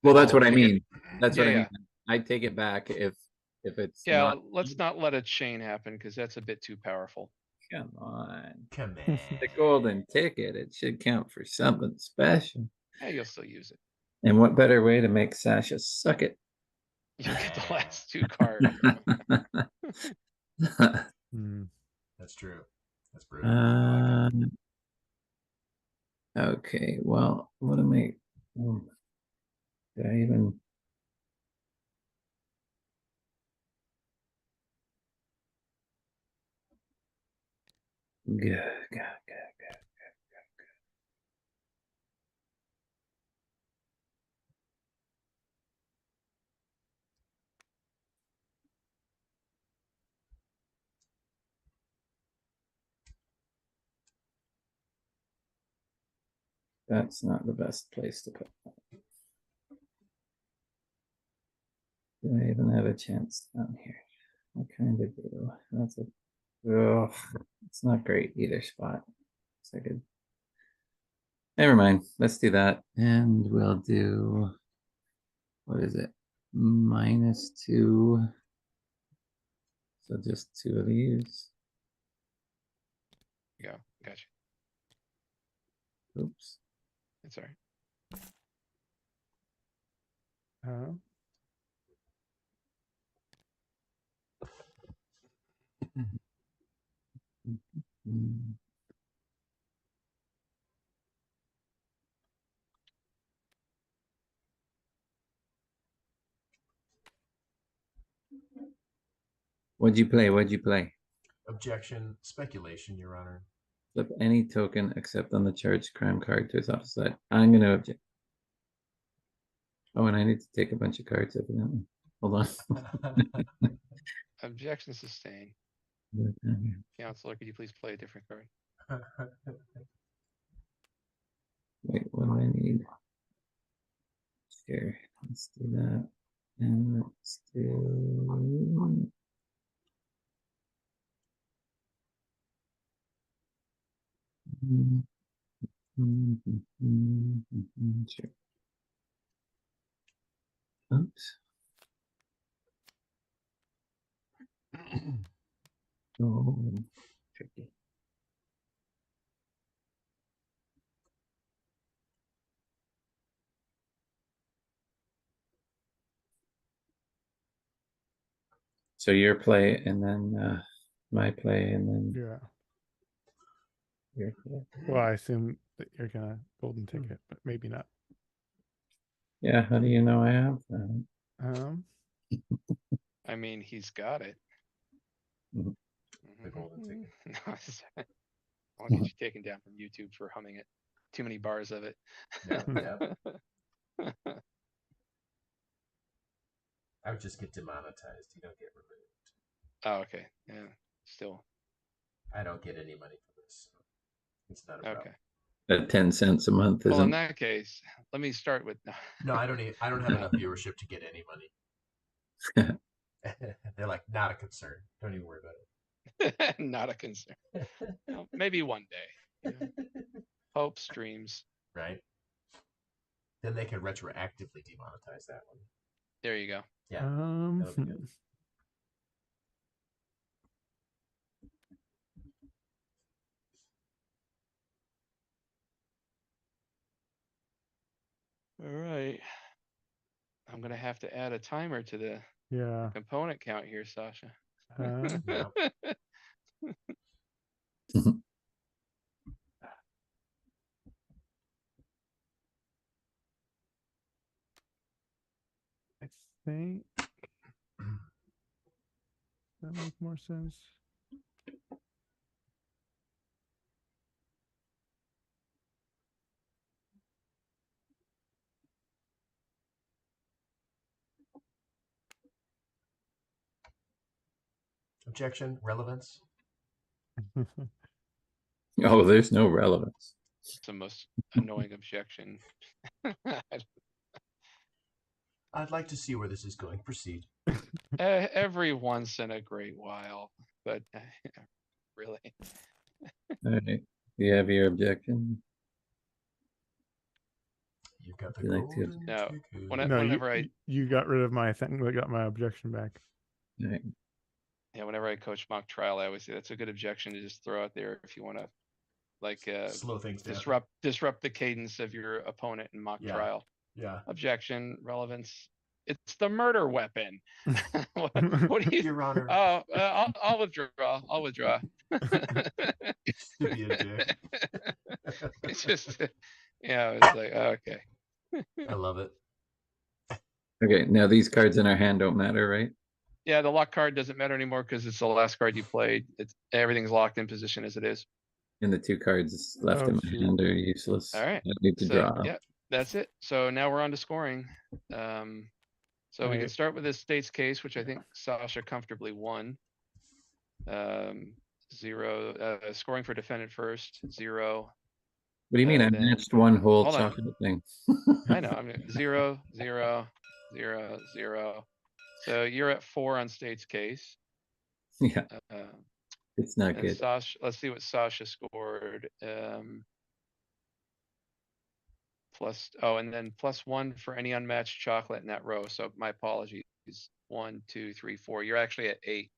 C: Well, that's what I
B: golden ticket.
C: mean. That's what
B: Yeah,
C: I
B: yeah.
C: mean. I'd take it back if it's
B: Yeah,
C: not.
B: let's not let a chain happen because that's a bit too powerful.
C: Come on.
A: Come on.
C: The golden ticket. It should count for something special.
B: Yeah, you'll still use it.
C: And what better way to make Sasha suck it?
B: You get the last two cards.
A: That's true. That's brutal. I like it.
C: Okay, well, what am I? Did I even? Good. That's not the best place to put that. Do I even have a chance down here? I kind of do. That's a. Oh, it's not great either spot. So good. Never mind. Let's do that, and we'll do. What is it? -2. So just 2 of these.
B: Yeah, gotcha.
C: Oops.
B: It's all right.
C: What'd you play? What'd you play?
A: Objection, speculation, Your Honor.
C: Flip any token except on the charged crime card to its opposite side. I'm going to object. Oh, and I need to take a bunch of cards, evidently. Hold on.
B: Objection sustained. Counselor, could you please play a different card?
C: Wait, what do I need? Here, let's do that. And let's do. Sure. Oops. Oh, tricky. So your play and then my play and then
D: Yeah.
C: your play.
D: Well, I assume that you're gonna golden ticket, but maybe not.
C: Yeah, how do you know I have that?
B: I mean, he's got it.
C: Mhm.
A: The golden ticket.
B: I'll get you taken down from YouTube for humming it. Too many bars of it.
A: Yeah. I would just get demonetized. You don't get removed.
B: Oh, okay. Yeah. Still.
A: I don't get any money for this. So it's not a problem.
B: Okay.
C: That 10 cents a month
B: Well, in
C: isn't.
B: that case, let me start with.
A: No, I don't have enough viewership to get any money. They're like, not a concern. Don't even worry about it.
B: Not a concern. Well, maybe one day. You know? Hopes, dreams.
A: Right? Then they can retroactively demonetize that one.
B: There you go.
A: Yeah. That'll be good.
B: All right. I'm gonna have to add a timer to the
D: Yeah.
B: component count here, Sasha.
A: Yeah.
D: I think that makes more sense.
A: Objection, relevance.
C: Oh, there's no relevance.
B: It's the most annoying objection.
A: I'd like to see where this is going. Proceed.
B: Every once in a great while, but really.
C: All right. Do you have your objection?
A: You've got the
C: You like to-
A: golden
B: No,
A: ticket.
D: No,
B: whenever
D: you got rid of my thing. I got my objection back.
C: All right.
B: whenever I coach mock trial, I always say that's a good objection to just throw out there if you want to, like,
A: Slow things down.
B: disrupt the cadence of your opponent in mock
A: Yeah.
B: trial.
A: Yeah.
B: Objection, relevance. It's the murder weapon. what do you?
A: Your Honor.
B: Oh, I'll withdraw. I'll withdraw.
A: To be a dick.
B: It's just, yeah, it's like, okay.
A: I love it.
C: Okay, now these cards in our hand don't matter, right?
B: Yeah, the lock card doesn't matter anymore because it's the last card you played. Everything's locked in position as it is.
C: And the 2 cards left
D: Oh,
C: in my
D: shoot.
C: hand are useless.
B: All right.
C: I need to
B: So,
C: draw.
B: yeah, that's it. So now we're on to scoring. So we can
D: Right.
B: start with this state's case, which I think Sasha comfortably won. 0, scoring for defendant first, 0.
C: What do you mean? I
B: then-
C: matched one whole
B: hold on.
C: chocolate thing.
B: I know, I'm 0, 0, 0, 0. So you're at 4 on state's case.
C: Yeah,
B: Uh,
C: it's not
B: and
C: good.
B: Sasha, let's see what Sasha scored. And then +1 for any unmatched chocolate in that row. So my apologies. 1, 2, 3, 4. You're actually at 8.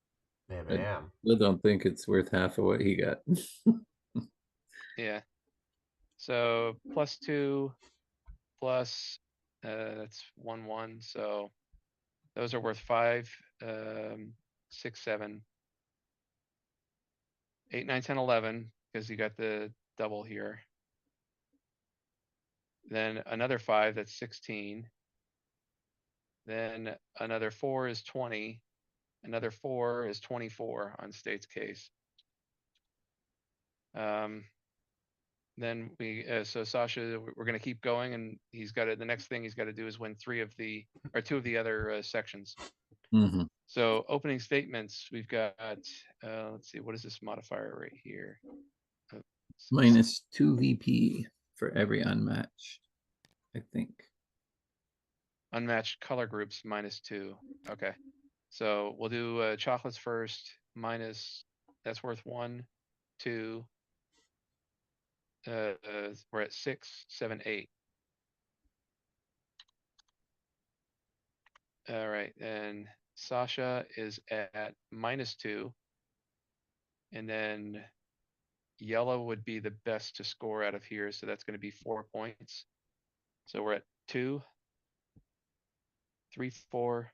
A: Bam,
C: I
A: bam.
C: still don't think it's worth half of what he got.
B: Yeah. So +2 plus, that's 1, 1. So those are worth 5, 6, 7, 8, 9, 10, 11, because you got the double here. Then another 5, that's 16. Then another 4 is 20. Another 4 is 24 on state's case. Then so Sasha, we're gonna keep going, and he's got to, the next thing he's got to do is win 2 of the other sections.
C: Hmm.
B: So opening statements, we've got, let's see, what is this modifier right here?
C: Minus 2 VP for every unmatched, I think.
B: Unmatched color groups -2. Okay. So we'll do chocolates first, minus, that's worth 1, 2. We're at 6, 7, 8. All right, and Sasha is at -2. And then yellow would be the best to score out of here, so that's gonna be 4 points. So we're at 2, 3, 4,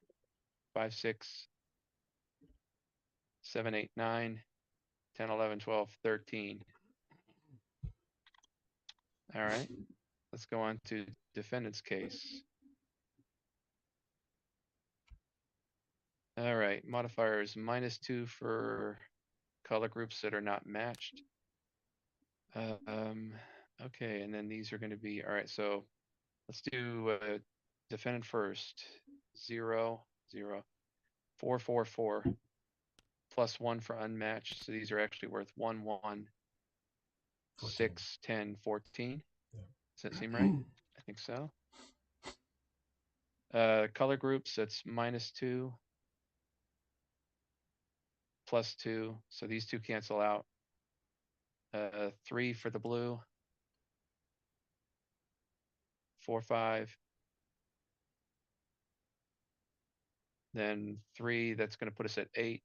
B: 5, 6, 7, 8, 9, 10, 11, 12, 13. All right, let's go on to defendant's case. All right, modifiers -2 for color groups that are not matched. Okay, and then these are gonna be, all right, so let's do defendant first. 0, 0, 4, 4, 4. +1 for unmatched, so these are actually worth 1, 1,
A: 14.
B: 6, 10, 14.
A: Yeah.
B: Does that seem right? I think so. Color groups, that's -2, +2, so these 2 cancel out. 3 for the blue. 4, 5. Then 3, that's gonna put us at 8.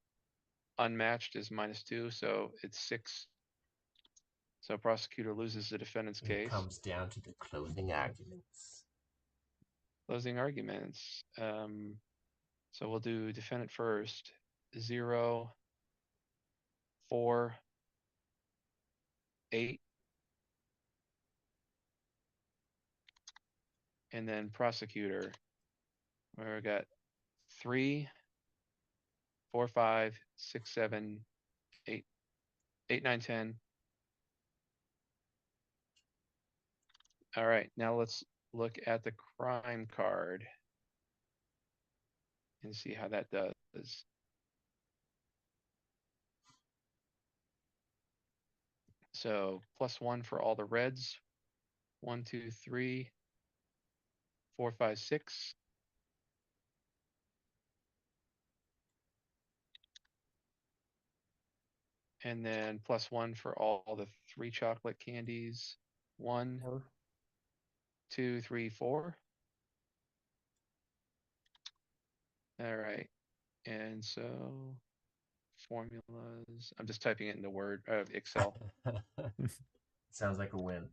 B: Unmatched is -2, so it's 6. So prosecutor loses the defendant's
A: It
B: case.
A: comes down to the closing arguments.
B: Closing arguments. So we'll do defendant first. 0, 4, 8. And then prosecutor, where we got 3, 4, 5, 6, 7, 8, 8, 9, 10. All right, now let's look at the crime card and see how that does. So +1 for all the reds. 1, 2, 3, 4, 5, 6. And then +1 for all the 3 chocolate candies. 1, 2, 3, 4. All right. And so formulas, I'm just typing it into Word, Excel.
A: Sounds like a win.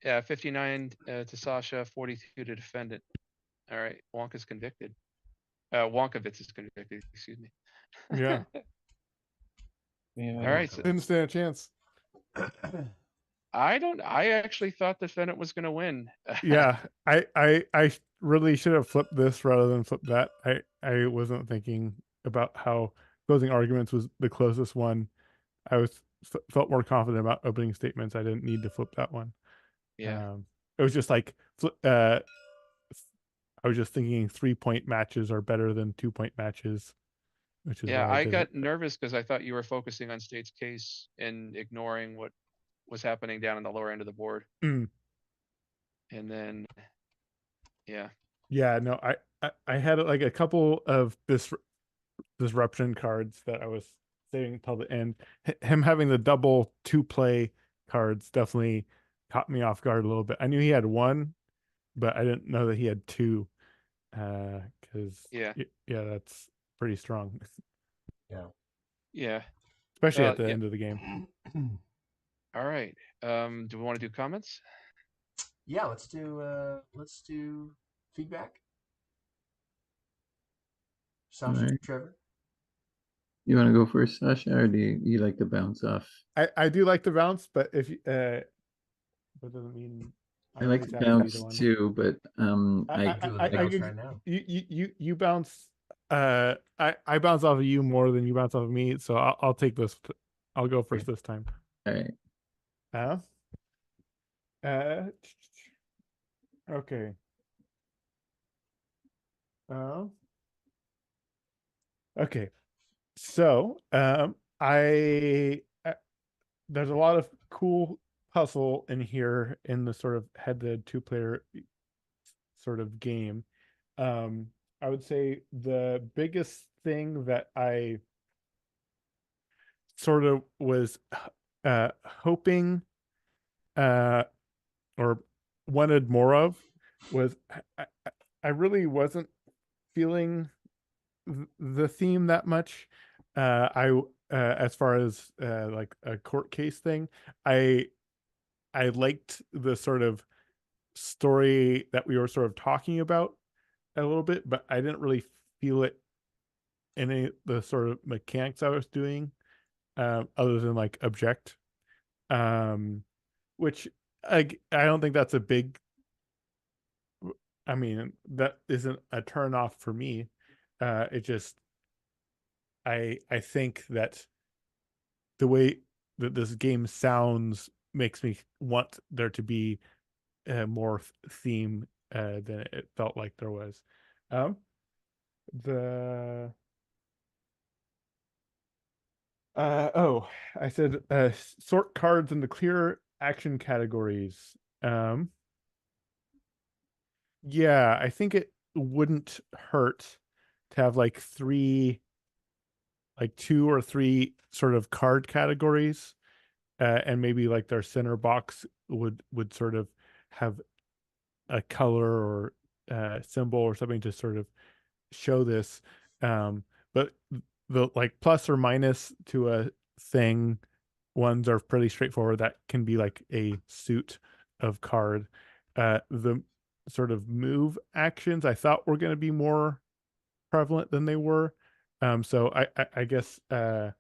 B: Yeah, 59 to Sasha, 42 to defendant. All right, Wonka's convicted. Wonkovitz is convicted, excuse me.
D: Yeah.
B: All right, so
D: Didn't stand a chance.
B: I actually thought the defendant was gonna win.
D: Yeah. I really should have flipped this rather than flip that. I wasn't thinking about how closing arguments was the closest one. I was felt more confident about opening statements. I didn't need to flip that one.
B: Yeah.
D: It was just like I was just thinking 3-point matches are better than 2-point matches, which is
B: Yeah,
D: why I
B: I
D: did
B: got
D: it.
B: nervous because I thought you were focusing on State's case and ignoring what was happening down in the lower end of the board.
D: Mm.
B: And then, yeah,
D: Yeah, no, I had like a couple of disruption cards that I was saving till the end. Him having the double 2-play cards definitely caught me off guard a little bit. I knew he had one, but I didn't know that he had two. Because
B: yeah,
D: yeah, that's pretty strong,
A: Yeah.
B: yeah.
D: especially
B: Well,
D: at the
B: yeah.
D: end of the game.
B: All right. Do we want to do comments?
A: Yeah, let's do feedback. Sasha,
C: Alright.
A: Trevor.
C: You want to go first, Sasha, or do you like to bounce off?
D: I do like to bounce, but if that doesn't mean
C: I
D: I
C: like
D: always
C: to
D: have to be
C: bounce
D: the one.
C: too, but
A: I'm doing the bounce right now.
D: You bounce. I bounce off of you more than you bounce off of me, so I'll take this. I'll go first this time.
C: all right.
D: Okay. Okay. So, there's a lot of cool puzzle in here in the sort of head-to-head 2-player sort of game. I would say the biggest thing that I sort of was hoping or wanted more of was I really wasn't feeling the theme that much. I as far as like a court case thing, I liked the sort of story that we were sort of talking about a little bit, but I didn't really feel it in any of the sort of mechanics I was doing, other than like object, which I don't think that's a big. I mean, that isn't a turn off for me. It just I think that the way that this game sounds makes me want there to be more theme than it felt like there was. The I said sort cards into clear action categories. Yeah, I think it wouldn't hurt to have like two or three sort of card categories, and maybe like their center box would sort of have a color or symbol or something to sort of show this. But the like plus or minus to a thing ones are pretty straightforward. That can be like a suit of card. The sort of move actions I thought were going to be more prevalent than they were. So I guess the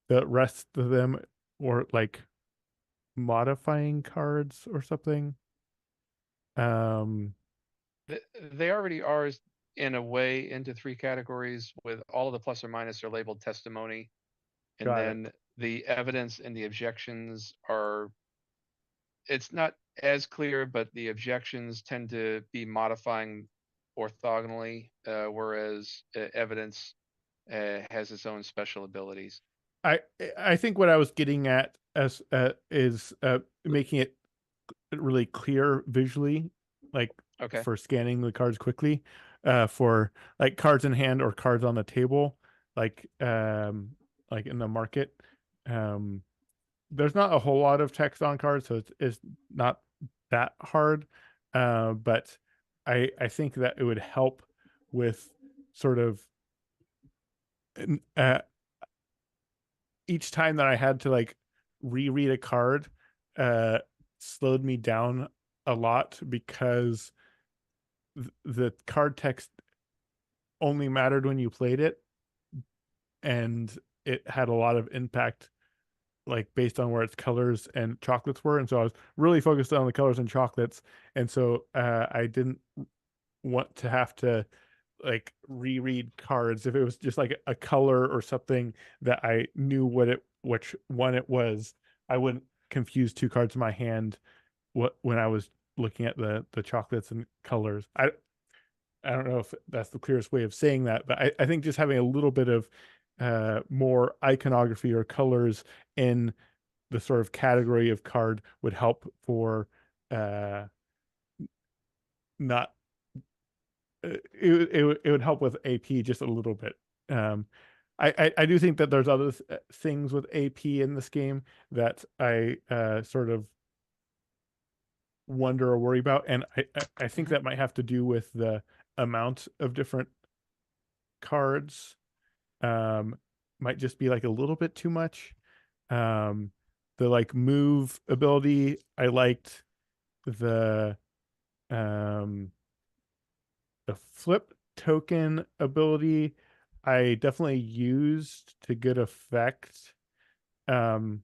D: rest of them were like modifying cards or something.
B: They already are in a way into three categories with all of the plus or minus are labeled testimony. And
D: Got it.
B: then the evidence and the objections are, it's not as clear, but the objections tend to be modifying orthogonally, whereas evidence has its own special abilities.
D: I think what I was getting at as is making it really clear visually, like
B: Okay.
D: for scanning the cards quickly, for like cards in hand or cards on the table, like in the market. There's not a whole lot of text on cards, so it's not that hard. But I think that it would help with sort of each time that I had to like reread a card slowed me down a lot because the card text only mattered when you played it, and it had a lot of impact like based on where its colors and chocolates were, and so I was really focused on the colors and chocolates, and so I didn't want to have to like reread cards if it was just like a color or something that I knew what it which one it was, I wouldn't confuse two cards in my hand when I was looking at the chocolates and colors. I don't know if that's the clearest way of saying that, but I think just having a little bit of more iconography or colors in the sort of category of card would help for not it would help with AP just a little bit. I do think that there's other things with AP in this game that I sort of wonder or worry about, and I think that might have to do with the amount of different cards. Might just be like a little bit too much. The like move ability, I liked. The flip token ability, I definitely used to good effect. I'm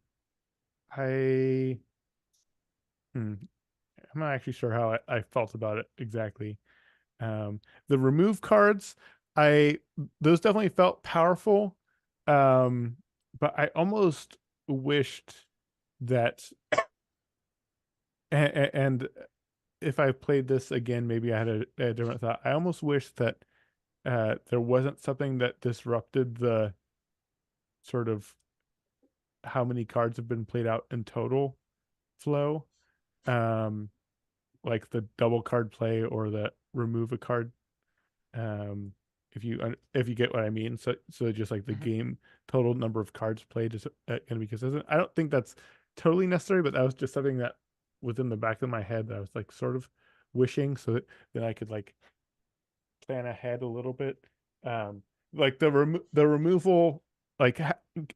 D: not actually sure how I felt about it exactly. The remove cards, those definitely felt powerful. But I almost wished that, and if I played this again, maybe I had a different thought. I almost wish that there wasn't something that disrupted the sort of how many cards have been played out in total flow. Like the double card play or the remove a card. If you get what I mean. So just like the game total number of cards played is going to be consistent. I don't think that's totally necessary, but that was just something that was in the back of my head that I was like sort of wishing, so that then I could like plan ahead a little bit. Like the removal, like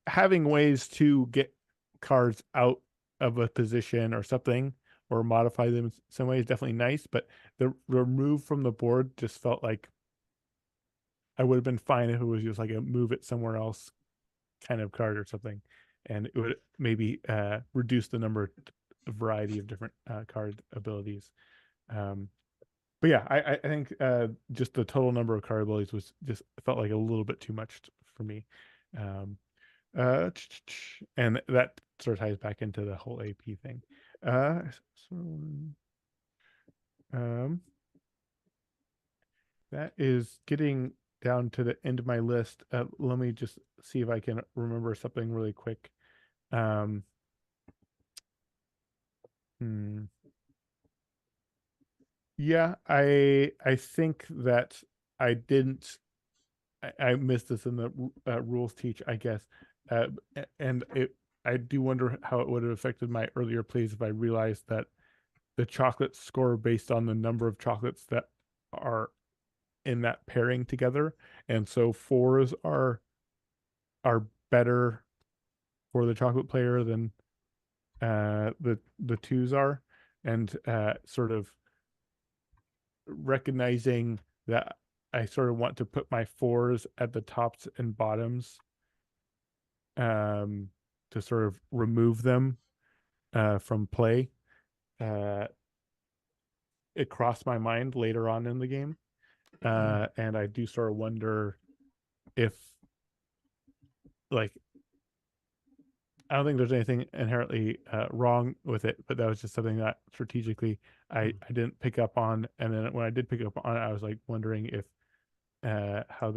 D: having ways to get cards out of a position or something, or modify them in some way is definitely nice, but the remove from the board just felt like I would have been fine if it was just like a move it somewhere else kind of card or something, and it would maybe reduce the number variety of different card abilities. But yeah, I think just the total number of card abilities was just felt like a little bit too much for me. And that sort of ties back into the whole AP thing. That is getting down to the end of my list. Let me just see if I can remember something really quick. Yeah, I think that I didn't. I missed this in the rules teach, I guess, and I do wonder how it would have affected my earlier plays if I realized that the chocolates score based on the number of chocolates that are in that pairing together, and so fours are better for the chocolate player than the twos are, and sort of recognizing that I sort of want to put my fours at the tops and bottoms to sort of remove them from play. It crossed my mind later on in the game. And I do sort of wonder if, like, I don't think there's anything inherently wrong with it, but that was just something that strategically I didn't pick up on. And then when I did pick up on it, I was like wondering if how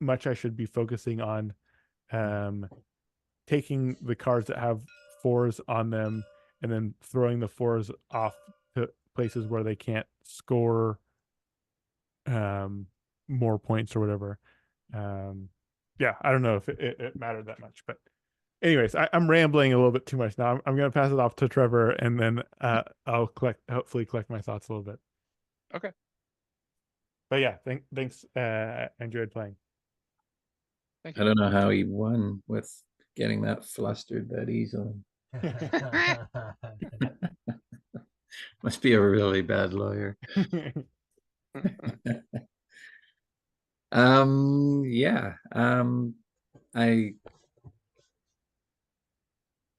D: much I should be focusing on taking the cards that have fours on them and then throwing the fours off to places where they can't score more points or whatever. Yeah, I don't know if it mattered that much, but anyways, I'm rambling a little bit too much now. I'm going to pass it off to Trevor, and then I'll hopefully collect my thoughts a little bit.
B: Okay.
D: But yeah, thanks. I enjoyed playing.
B: Thank
C: I don't know how he won with getting that flustered that easily. Must be a really bad lawyer. Yeah.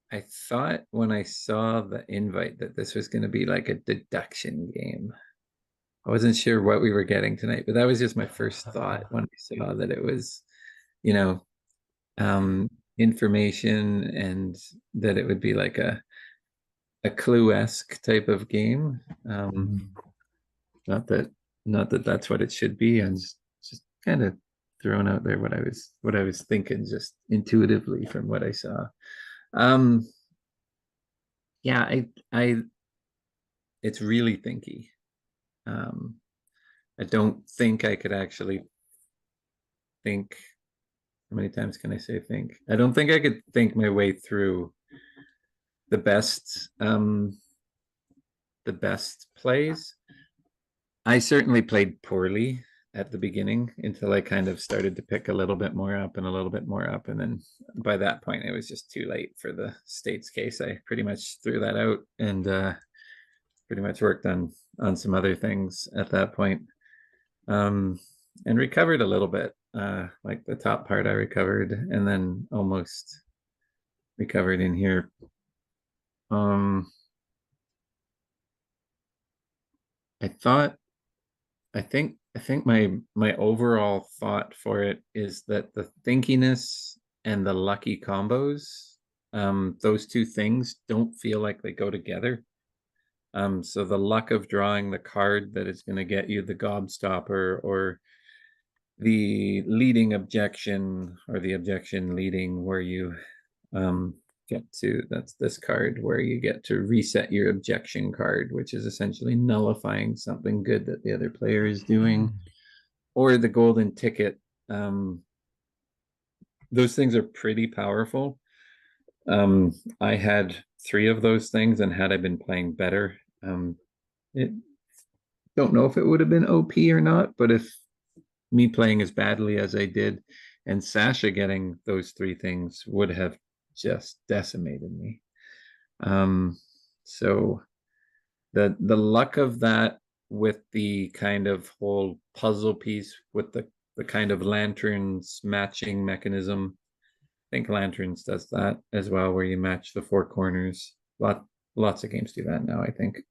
C: I thought when I saw the invite that this was going to be like a deduction game. I wasn't sure what we were getting tonight, but that was just my first thought when I saw that it was, you know, information, and that it would be like a Clue-esque type of game. Not that that's what it should be. I'm just kind of throwing out there what I was thinking just intuitively from what I saw. Yeah, I it's really thinky. I don't think I could actually think. How many times can I say think? I don't think I could think my way through the best plays. I certainly played poorly at the beginning until I kind of started to pick a little bit more up and a little bit more up. And then by that point, it was just too late for the state's case. I pretty much threw that out and pretty much worked on some other things at that point. And recovered a little bit. Like the top part I recovered, and then almost recovered in here. I think my overall thought for it is that the thinkiness and the lucky combos, those two things don't feel like they go together. So the luck of drawing the card that is going to get you the gobstopper, or the leading objection, or the objection leading, where you get to, that's this card, where you get to reset your objection card, which is essentially nullifying something good that the other player is doing, or the golden ticket. Those things are pretty powerful. I had 3 of those things, and had I been playing better, it don't know if it would have been OP or not, but if me playing as badly as I did and Sasha getting those 3 things would have just decimated me. So the luck of that, with the kind of whole puzzle piece with the kind of lanterns matching mechanism. I think Lanterns does that as well, where you match the 4 corners. Lots of games do that now, I think.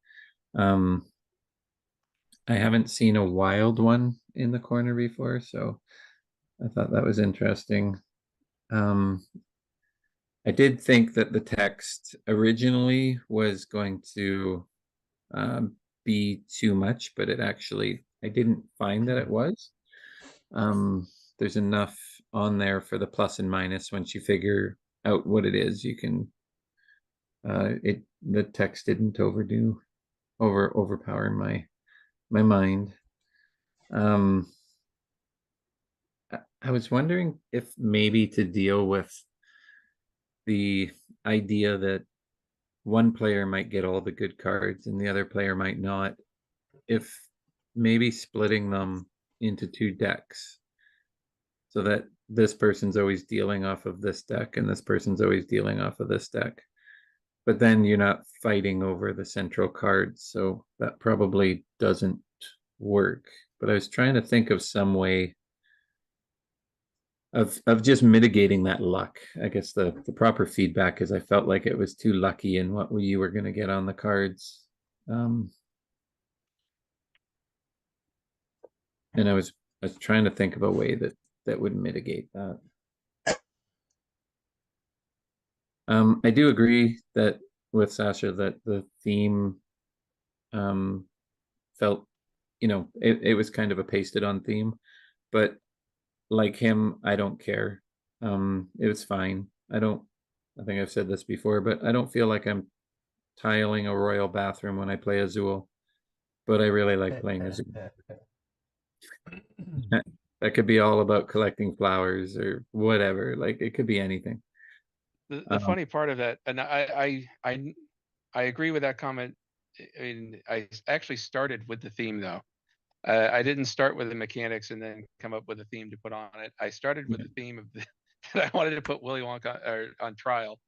C: I haven't seen a wild one in the corner before, so I thought that was interesting. I did think that the text originally was going to be too much, but I didn't find that it was. There's enough on there for the plus and minus. Once you figure out what it is, you can, the text didn't overpower my mind. I was wondering if maybe to deal with the idea that one player might get all the good cards and the other player might not, if maybe splitting them into 2 decks, so that this person's always dealing off of this deck and this person's always dealing off of this deck. But then you're not fighting over the central cards, so that probably doesn't work. But I was trying to think of some way of just mitigating that luck. I guess the proper feedback is I felt like it was too lucky in what you were going to get on the cards. And I was trying to think of a way that would mitigate that. I do agree that with Sasha that the theme felt, it was kind of a pasted on theme, but like him, I don't care. It was fine. I think I've said this before, but I don't feel like I'm tiling a royal bathroom when I play Azul, but I really like playing Azul. That could be all about collecting flowers or whatever. Like, it could be anything.
B: The funny part of that, and I agree with that comment. I mean, I actually started with the theme though. I didn't start with the mechanics and then come up with a theme to put on it. I started with the theme of that I wanted to put Willy Wonka on trial,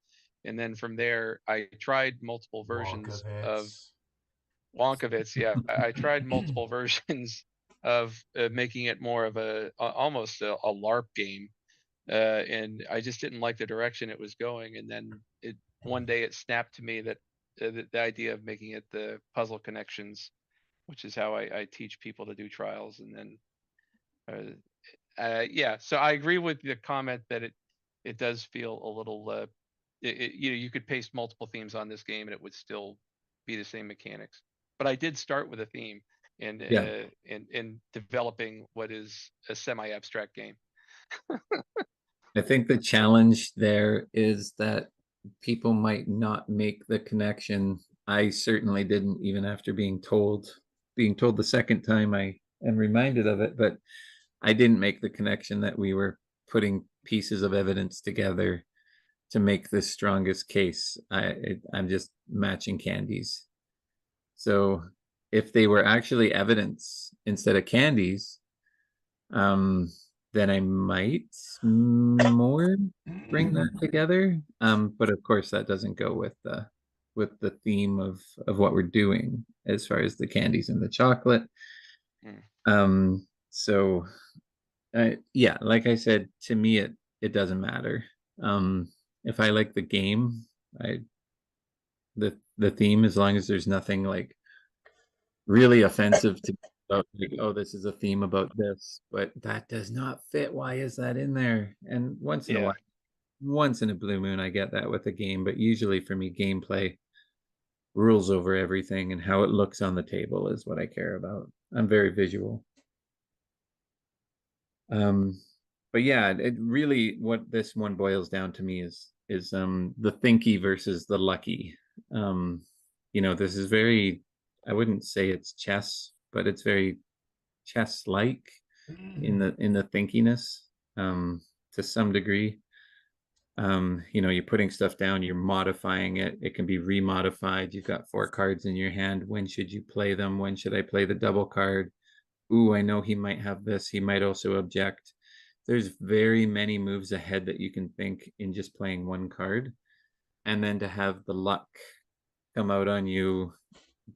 B: and then from there I tried multiple versions of Wonkovitz. Yeah, I tried multiple versions of making it more of almost a LARP game, and I just didn't like the direction it was going. And then one day it snapped to me that the idea of making it the puzzle connections, which is how I teach people to do trials. And then, yeah, so I agree with the comment that it does feel a little, you could paste multiple themes on this game and it would still be the same mechanics. But I did start with a theme and
C: Yeah.
B: in developing what is a semi-abstract game.
C: I think the challenge there is that people might not make the connection. I certainly didn't, even after being told the second time I am reminded of it, but I didn't make the connection that we were putting pieces of evidence together to make the strongest case. I'm just matching candies. So if they were actually evidence instead of candies, then I might more bring that together. But of course that doesn't go with the theme of what we're doing as far as the candies and the chocolate. So yeah, like I said, to me it doesn't matter. If I like the game, the theme, as long as there's nothing like really offensive to like, oh, this is a theme about this, but that does not fit. Why is that in there? And once in a while, once in a blue moon, I get that with a game, but usually for me, gameplay rules over everything, and how it looks on the table is what I care about. I'm very visual. But yeah, it really, what this one boils down to me is the thinky versus the lucky. This is very, I wouldn't say it's chess, but it's very chess-like in the thinkiness, to some degree. You're putting stuff down, you're modifying it. It can be remodified. You've got 4 cards in your hand. When should you play them? When should I play the double card? Ooh, I know he might have this. He might also object. There's very many moves ahead that you can think in just playing 1 card. And then to have the luck come out on you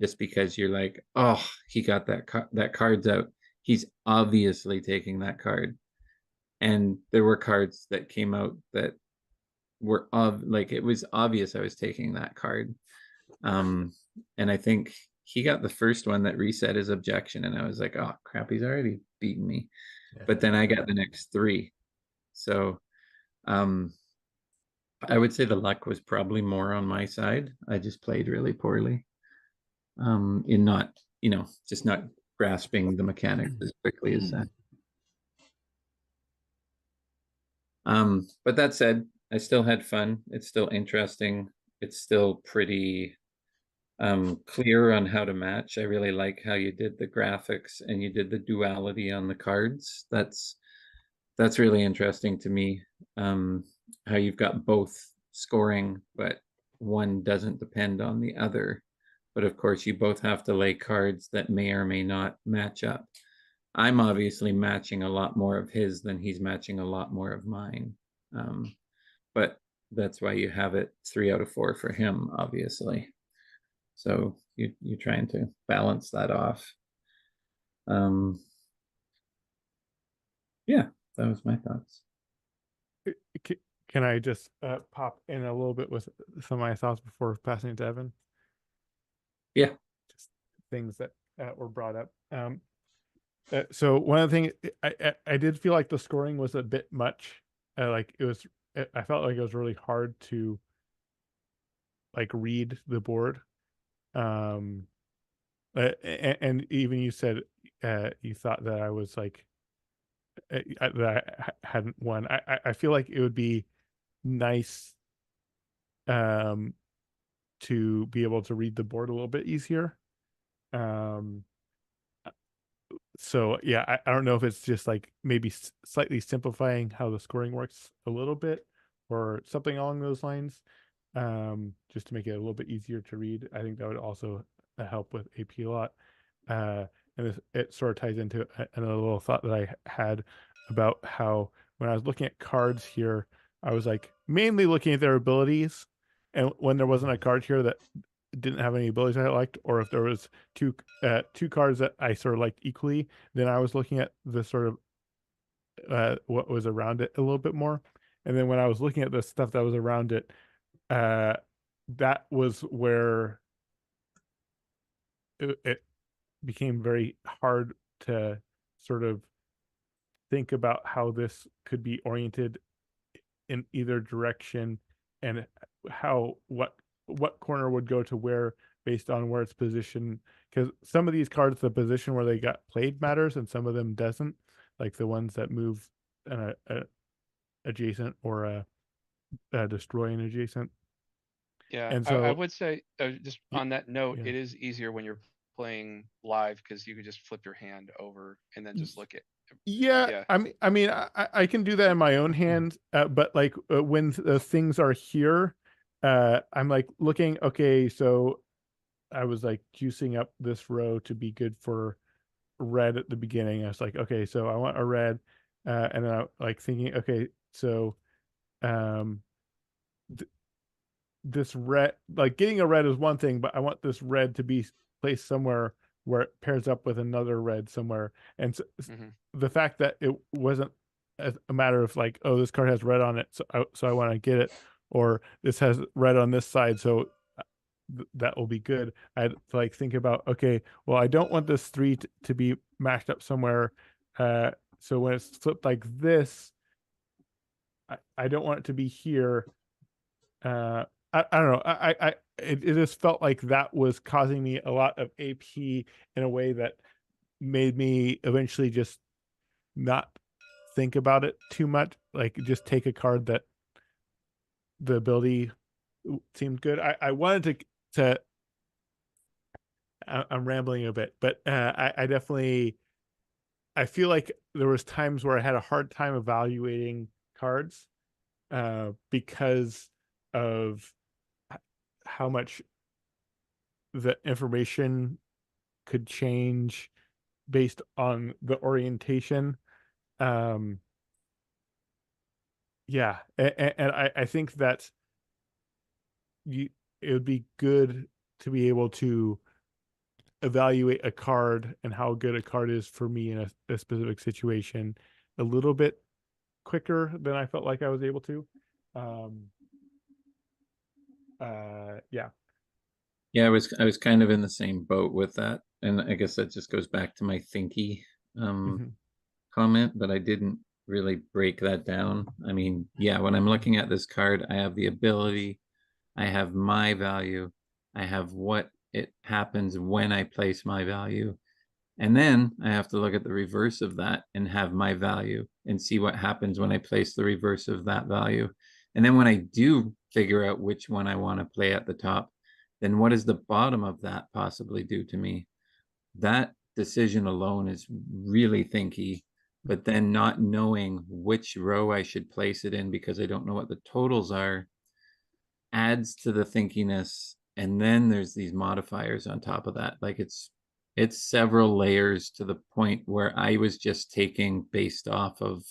C: just because you're like, oh, he got that card's out. He's obviously taking that card. And there were cards that came out that were it was obvious I was taking that card. And I think he got the first one that reset his objection, and I was like, oh crap, he's already beaten me. But then I got the next 3. So I would say the luck was probably more on my side. I just played really poorly in not, just not grasping the mechanics as quickly as that. But that said, I still had fun. It's still interesting. It's still pretty clear on how to match. I really like how you did the graphics and you did the duality on the cards. That's really interesting to me. How you've got both scoring, but one doesn't depend on the other. But of course, you both have to lay cards that may or may not match up. I'm obviously matching a lot more of his than he's matching a lot more of mine. But that's why you have it 3 out of 4 for him, obviously. So you're trying to balance that off. Yeah, that was my thoughts.
D: Can I just pop in a little bit with some of my thoughts before passing it to Evan?
C: Yeah.
D: Just things that were brought up. So one of the things I did feel like the scoring was a bit much. Like it was, I felt like it was really hard to like read the board. And even you said you thought that I was like that I hadn't won. I feel like it would be nice to be able to read the board a little bit easier. So yeah, I don't know if it's just like maybe slightly simplifying how the scoring works a little bit or something along those lines, just to make it a little bit easier to read. I think that would also help with AP a lot. And it sort of ties into another little thought that I had about how when I was looking at cards here, I was like mainly looking at their abilities, and when there wasn't a card here that didn't have any abilities I liked, or if there was two cards that I sort of liked equally, then I was looking at the sort of what was around it a little bit more. And then when I was looking at the stuff that was around it, that was where it became very hard to sort of think about how this could be oriented in either direction, and how what corner would go to where based on where it's positioned. Because some of these cards, the position where they got played matters, and some of them doesn't. Like the ones that move an adjacent or destroy an adjacent.
B: Yeah,
D: And
B: I
D: so,
B: would say, just
D: y-
B: on that note,
D: yeah.
B: it is easier when you're playing live because you could just flip your hand over and then just look at.
D: Yeah,
B: Yeah.
D: I can do that in my own hand, but like when the things are here, I'm like looking. Okay, so I was like juicing up this row to be good for red at the beginning. I was like, okay, so I want a red, and then I like thinking, okay, so um, this red, like getting a red is one thing, but I want this red to be placed somewhere where it pairs up with another red somewhere. And so,
B: Mhm.
D: the fact that it wasn't a matter of like, oh, this card has red on it, so I want to get it, or this has red on this side, so that will be good. I had to like think about, okay, well, I don't want this three to be mashed up somewhere. So when it's flipped like this, I don't want it to be here. I don't know. It just felt like that was causing me a lot of AP in a way that made me eventually just not think about it too much. Like just take a card that the ability seemed good. I wanted to. I'm rambling a bit, but I definitely I feel like there was times where I had a hard time evaluating cards because of how much the information could change based on the orientation. Um, yeah, and I think that it would be good to be able to evaluate a card and how good a card is for me in a specific situation a little bit quicker than I felt like I was able to. Um, yeah.
C: Yeah, I was kind of in the same boat with that, and I guess that just goes back to my thinky
D: Mhm.
C: comment, but I didn't really break that down. I mean, yeah, when I'm looking at this card, I have the ability, I have my value, I have what it happens when I place my value, and then I have to look at the reverse of that and have my value and see what happens when I place the reverse of that value. And then when I do figure out which one I want to play at the top, then what does the bottom of that possibly do to me? That decision alone is really thinky, but then not knowing which row I should place it in because I don't know what the totals are adds to the thinkiness. And then there's these modifiers on top of that. Like it's several layers to the point where I was just taking based off of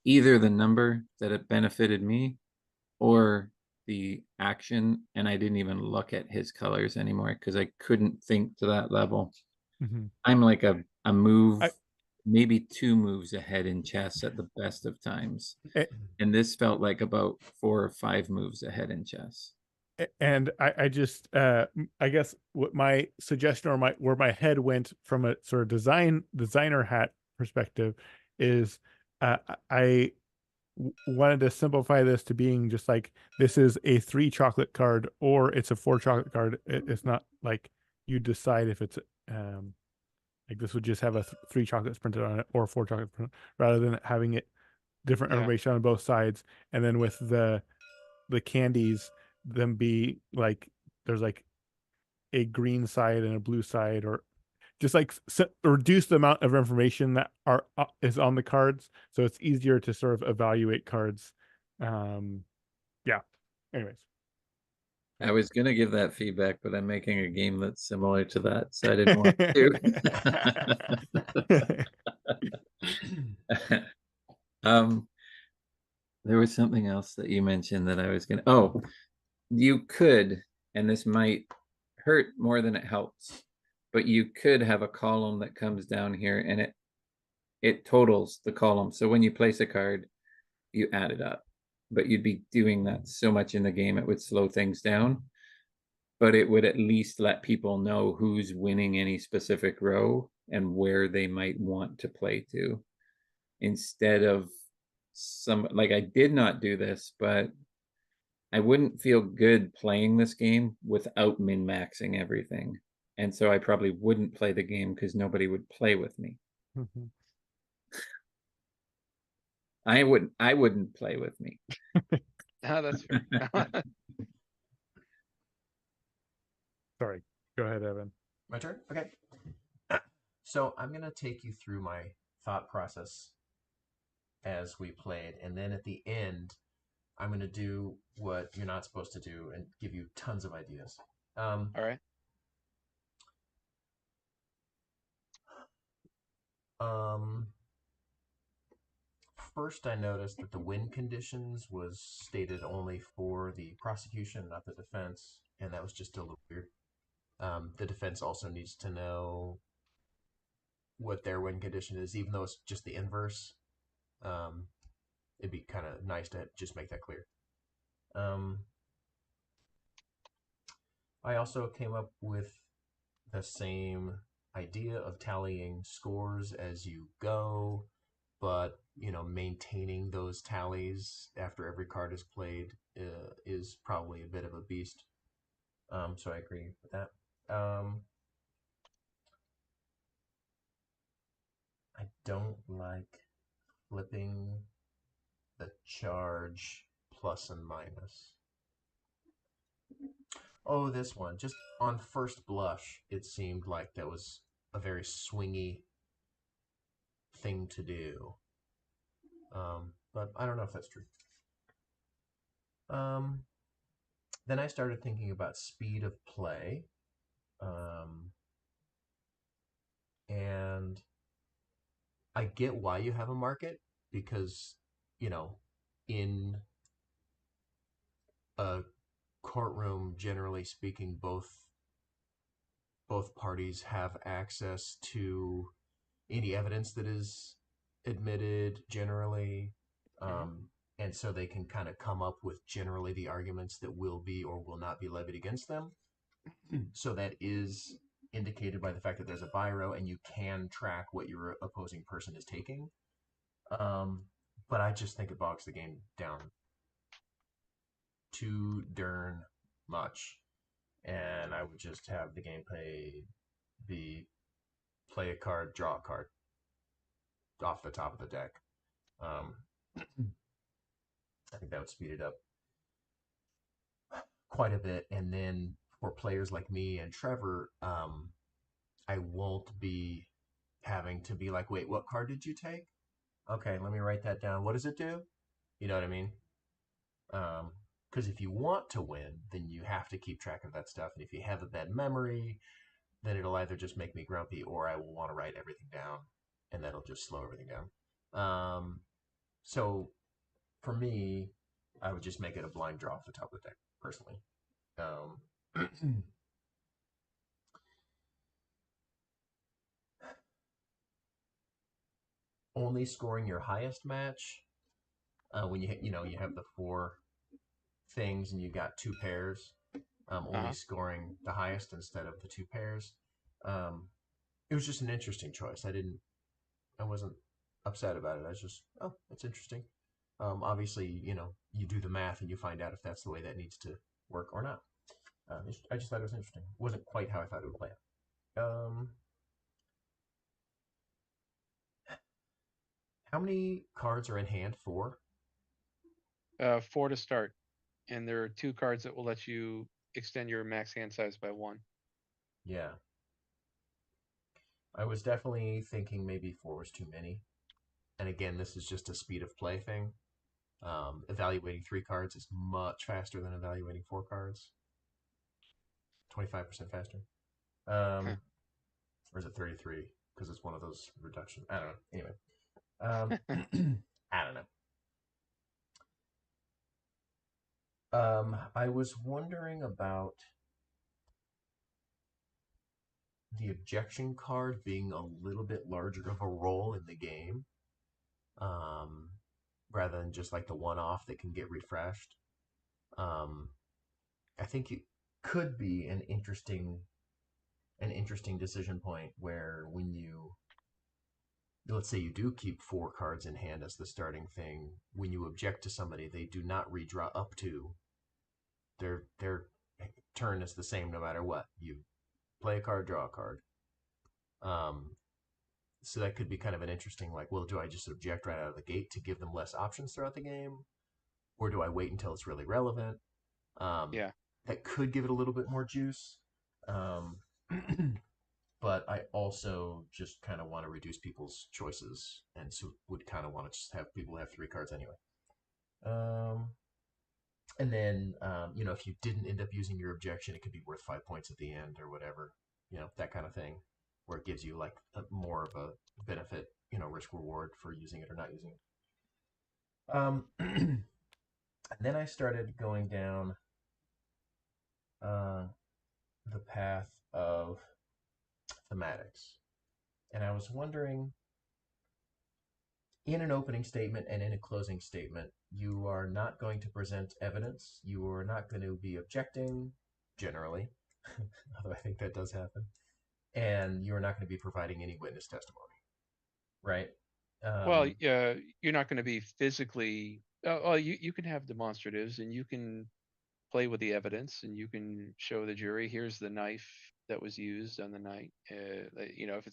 C: either the number that it benefited me or the action, and I didn't even look at his colors anymore because I couldn't think to that level.
D: Mhm.
C: I'm like a move,
D: I,
C: maybe 2 moves ahead in chess at the best of times. And this felt like about 4 or 5 moves ahead in chess.
D: and I just I guess what my suggestion or where my head went from a sort of designer hat perspective is uh, I wanted to simplify this to being just like this is a 3 chocolate card or it's a 4 chocolate card. It's not like you decide if it's like this would just have a 3 chocolates printed on it or 4 chocolates printed, rather than having it different
B: Yeah.
D: information on both sides, and then with the candies, them be like there's like a green side and a blue side, or just like reduce the amount of information that is on the cards, so it's easier to sort of evaluate cards. Yeah. Anyways.
C: I was gonna give that feedback, but I'm making a game that's similar to that, so I didn't want to. There was something else that you mentioned that I was gonna. Oh, you could, and this might hurt more than it helps, but you could have a column that comes down here and it totals the column. So when you place a card, you add it up. But you'd be doing that so much in the game, it would slow things down. But it would at least let people know who's winning any specific row and where they might want to play to, instead of some, like, I did not do this, but I wouldn't feel good playing this game without min-maxing everything. And so I probably wouldn't play the game because nobody would play with me.
D: Mhm.
C: I wouldn't play with me.
B: Ah, that's fair.
D: Sorry. Go ahead, Evan.
A: My turn? Okay. So I'm going to take you through my thought process as we played. And then at the end, I'm going to do what you're not supposed to do and give you tons of ideas.
B: All right.
A: First, I noticed that the win conditions was stated only for the prosecution, not the defense. And that was just a little weird. The defense also needs to know what their win condition is, even though it's just the inverse. It'd be kind of nice to just make that clear. I also came up with the same idea of tallying scores as you go, but maintaining those tallies after every card is played is probably a bit of a beast. So I agree with that. I don't like flipping the charge plus and minus. Oh, this one. Just on first blush, it seemed like that was a very swingy thing to do. But I don't know if that's true. Then I started thinking about speed of play. And I get why you have a market because, in a courtroom, generally speaking, both parties have access to any evidence that is admitted generally. And so they can kind of come up with generally the arguments that will be or will not be levied against them. So that is indicated by the fact that there's a biro and you can track what your opposing person is taking. But I just think it bogs the game down too darn much. And I would just have the gameplay be play a card, draw a card off the top of the deck. I think that would speed it up quite a bit. And then for players like me and Trevor, I won't be having to be like, wait, what card did you take? Okay, let me write that down. What does it do? You know what I mean? Because if you want to win, then you have to keep track of that stuff. And if you have a bad memory, then it'll either just make me grumpy or I will want to write everything down, and that'll just slow everything down. So for me, I would just make it a blind draw off the top of the deck, personally. Only scoring your highest match when you have the four things and you got two pairs. Only scoring the highest instead of the two pairs. It was just an interesting choice. I wasn't upset about it. I was just, oh, that's interesting. Obviously, you do the math and you find out if that's the way that needs to work or not. I just thought it was interesting. It wasn't quite how I thought it would play out. How many cards are in hand? 4?
B: 4 to start. And there are 2 cards that will let you extend your max hand size by 1.
A: Yeah. I was definitely thinking maybe 4 was too many. And again, this is just a speed of play thing. Evaluating 3 cards is much faster than evaluating 4 cards. 25% faster. Or is it 33? Because it's one of those reductions. I don't know. Anyway. I don't know. I was wondering about the objection card being a little bit larger of a role in the game, rather than just like the one-off that can get refreshed. I think it could be an interesting decision point where when you let's say you do keep 4 cards in hand as the starting thing. When you object to somebody, they do not redraw up to. Their turn is the same no matter what. You play a card, draw a card. So that could be kind of an interesting, like, well, do I just object right out of the gate to give them less options throughout the game? Or do I wait until it's really relevant?
B: Yeah.
A: That could give it a little bit more juice. But I also just kind of want to reduce people's choices, and so would kind of want to just have people have 3 cards anyway. And then, if you didn't end up using your objection, it could be worth 5 points at the end or whatever, that kind of thing, where it gives you like more of a benefit, risk reward for using it or not using it. And then I started going down the path of thematics. And I was wondering, in an opening statement and in a closing statement, you are not going to present evidence. You are not going to be objecting, generally, although I think that does happen. And you're not going to be providing any witness testimony, right?
B: Well, you're not going to be physically. You can have demonstratives, and you can play with the evidence, and you can show the jury, here's the knife that was used on the night. If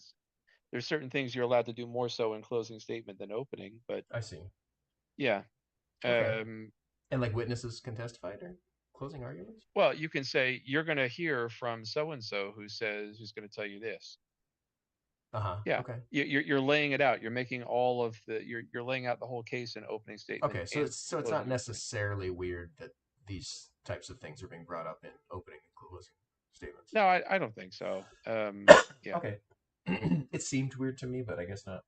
B: there's certain things you're allowed to do more so in closing statement than opening, but
A: I see.
B: yeah.
A: Okay. And like witnesses can testify during closing arguments?
B: Well, you can say you're going to hear from so and so who's going to tell you this. Yeah.
A: Okay.
B: You're laying it out. You're making all of you're laying out the whole case in opening statement.
A: Okay, so it's not
B: closing
A: necessarily weird that these types of things are being brought up in opening and closing statements.
B: No, I don't think so. Yeah.
A: Okay. It seemed weird to me, but I guess not.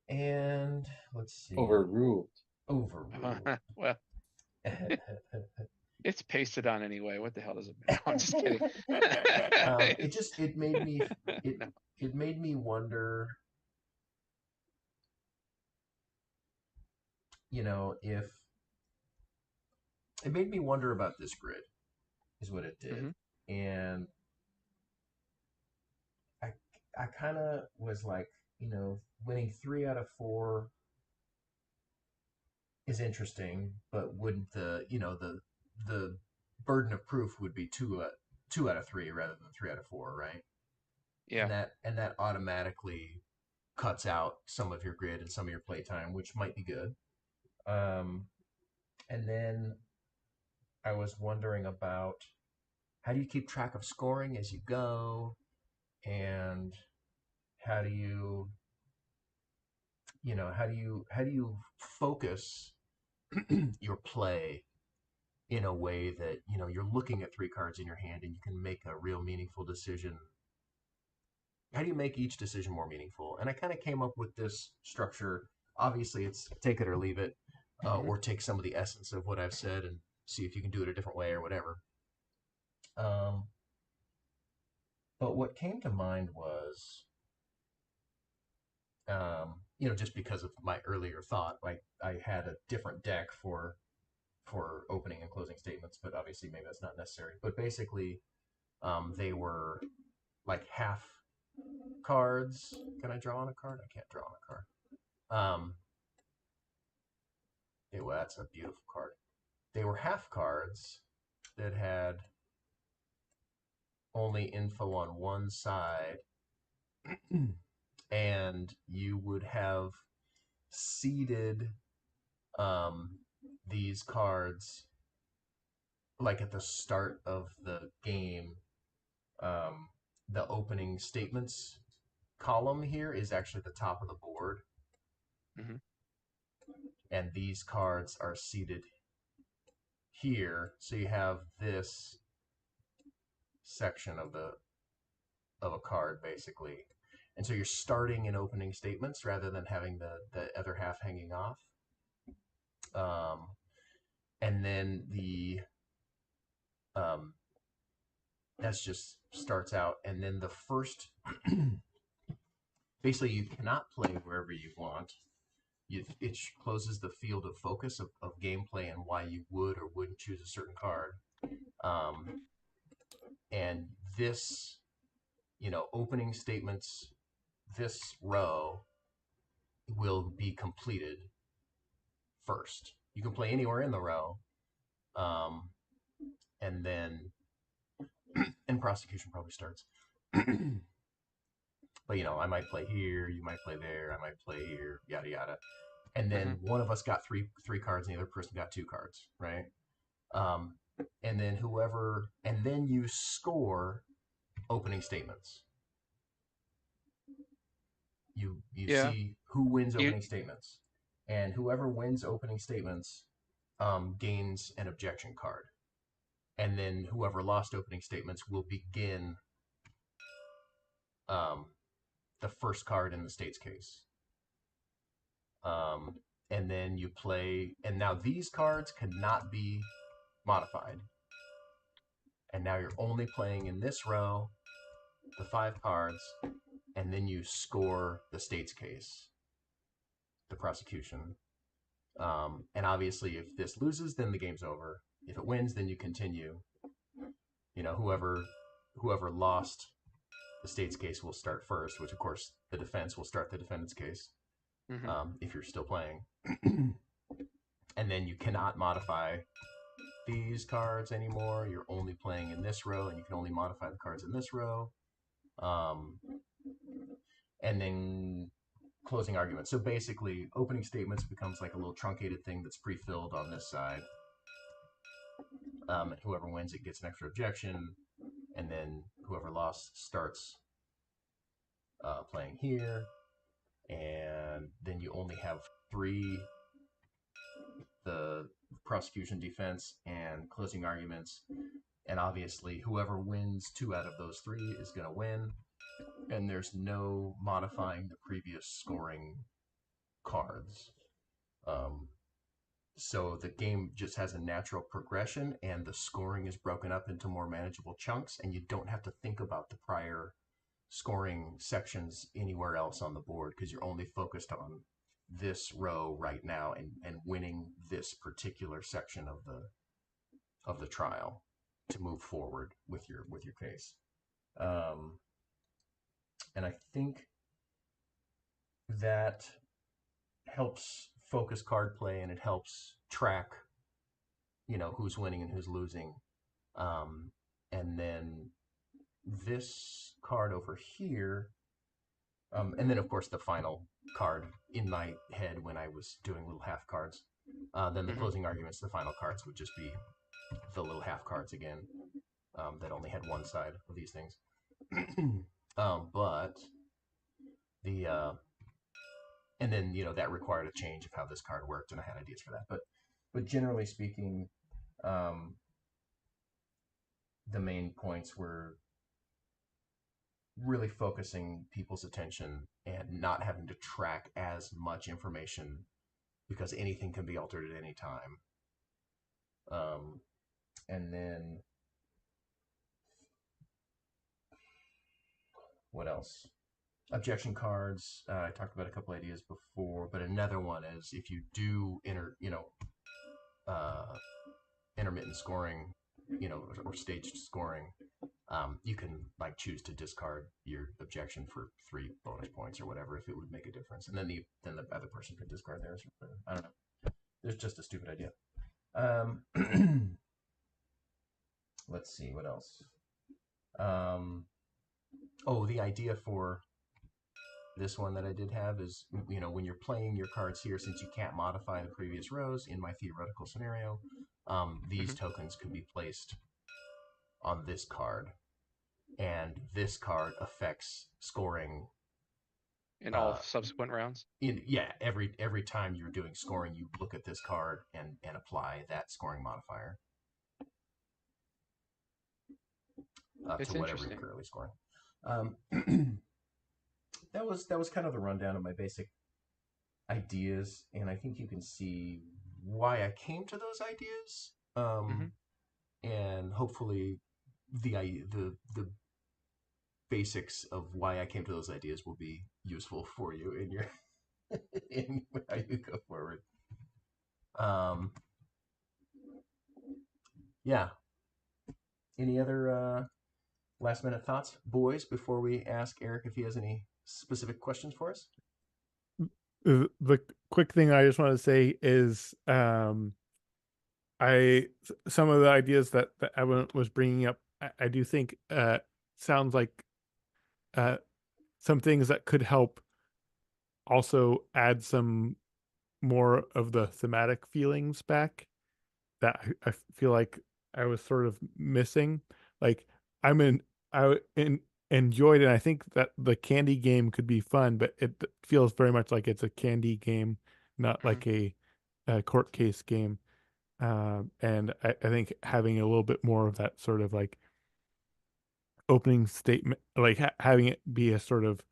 A: And let's see.
C: Overruled.
B: Well, it's pasted on anyway. What the hell does it mean? No, I'm just kidding.
A: It made me wonder, if it made me wonder about this grid, is what it did. Mm-hmm. And I kind of was like, winning 3 out of 4 is interesting, but wouldn't the burden of proof would be 2 out of 3 rather than 3 out of 4, right?
B: Yeah.
A: And that automatically cuts out some of your grid and some of your playtime, which might be good. And then I was wondering about, how do you keep track of scoring as you go, and how do you focus your play in a way that you're looking at 3 cards in your hand and you can make a real meaningful decision. How do you make each decision more meaningful? And I kind of came up with this structure. Obviously, it's take it or leave it, or take some of the essence of what I've said and see if you can do it a different way or whatever. But what came to mind was, just because of my earlier thought, like I had a different deck for opening and closing statements, but obviously maybe that's not necessary. But basically, they were like half cards. Can I draw on a card? I can't draw on a card. Well, that's a beautiful card. They were half cards that had only info on one side, and you would have seeded these cards like at the start of the game. The opening statements column here is actually the top of the board. Mm-hmm. And these cards are seated here, so you have this section of a card basically, and so you're starting in opening statements rather than having the other half hanging off. And then that's just starts out, and then the first basically you cannot play wherever you want. It closes the field of focus of gameplay and why you would or wouldn't choose a certain card. And this opening statements, this row will be completed first. You can play anywhere in the row, and then and prosecution probably starts. But I might play here, you might play there, I might play here, yada yada. And then one of us got three cards, and the other person got 2 cards, right? And then you score opening statements. You
B: Yeah.
A: see who wins opening statements, and whoever wins opening statements gains an objection card, and then whoever lost opening statements will begin the first card in the state's case. And then you play, and now these cards cannot be modified. And now you're only playing in this row the 5 cards, and then you score the state's case, the prosecution. And obviously, if this loses, then the game's over. If it wins, then you continue. Whoever lost the state's case will start first, which of course the defense will start the defendant's case. If you're still playing. And then you cannot modify these cards anymore. You're only playing in this row, and you can only modify the cards in this row. And then closing arguments. So basically, opening statements becomes like a little truncated thing that's pre-filled on this side. And whoever wins it gets an extra objection, and then whoever lost starts playing here. And then you only have 3, the prosecution, defense, and closing arguments. And obviously, whoever wins 2 out of those 3 is going to win. And there's no modifying the previous scoring cards. So the game just has a natural progression, and the scoring is broken up into more manageable chunks, and you don't have to think about the prior scoring sections anywhere else on the board, because you're only focused on this row right now and winning this particular section of the trial to move forward with your case. And I think that helps focus card play, and it helps track who's winning and who's losing. And then this card over here, and then of course the final card in my head when I was doing little half cards, then the closing arguments, the final cards would just be the little half cards again, that only had one side of these things. But the and then that required a change of how this card worked, and I had ideas for that. But generally speaking, the main points were really focusing people's attention and not having to track as much information, because anything can be altered at any time. And then what else? Objection cards. I talked about a couple ideas before, but another one is if you do intermittent scoring, or staged scoring, you can choose to discard your objection for 3 bonus points or whatever if it would make a difference, and then the other person could discard theirs. I don't know. It's just a stupid idea. Let's see what else. The idea for this one that I did have is, when you're playing your cards here, since you can't modify the previous rows in my theoretical scenario, these tokens could be placed on this card, and this card affects scoring
B: in all subsequent rounds.
A: Every time you're doing scoring, you look at this card and apply that scoring modifier to whatever you're currently scoring. That was kind of the rundown of my basic ideas, and I think you can see why I came to those ideas. And hopefully the basics of why I came to those ideas will be useful for you in your in how you go forward. Yeah. Any other last minute thoughts, boys, before we ask Eric if he has any specific questions for us?
D: The quick thing I just want to say is some of the ideas that Evan was bringing up, I do think sounds like some things that could help also add some more of the thematic feelings back that I feel like I was sort of missing. Like enjoyed, and I think that the candy game could be fun, but it feels very much like it's a candy game, not like a court case game. And I think having a little bit more of that sort of like opening statement, like having it be a sort of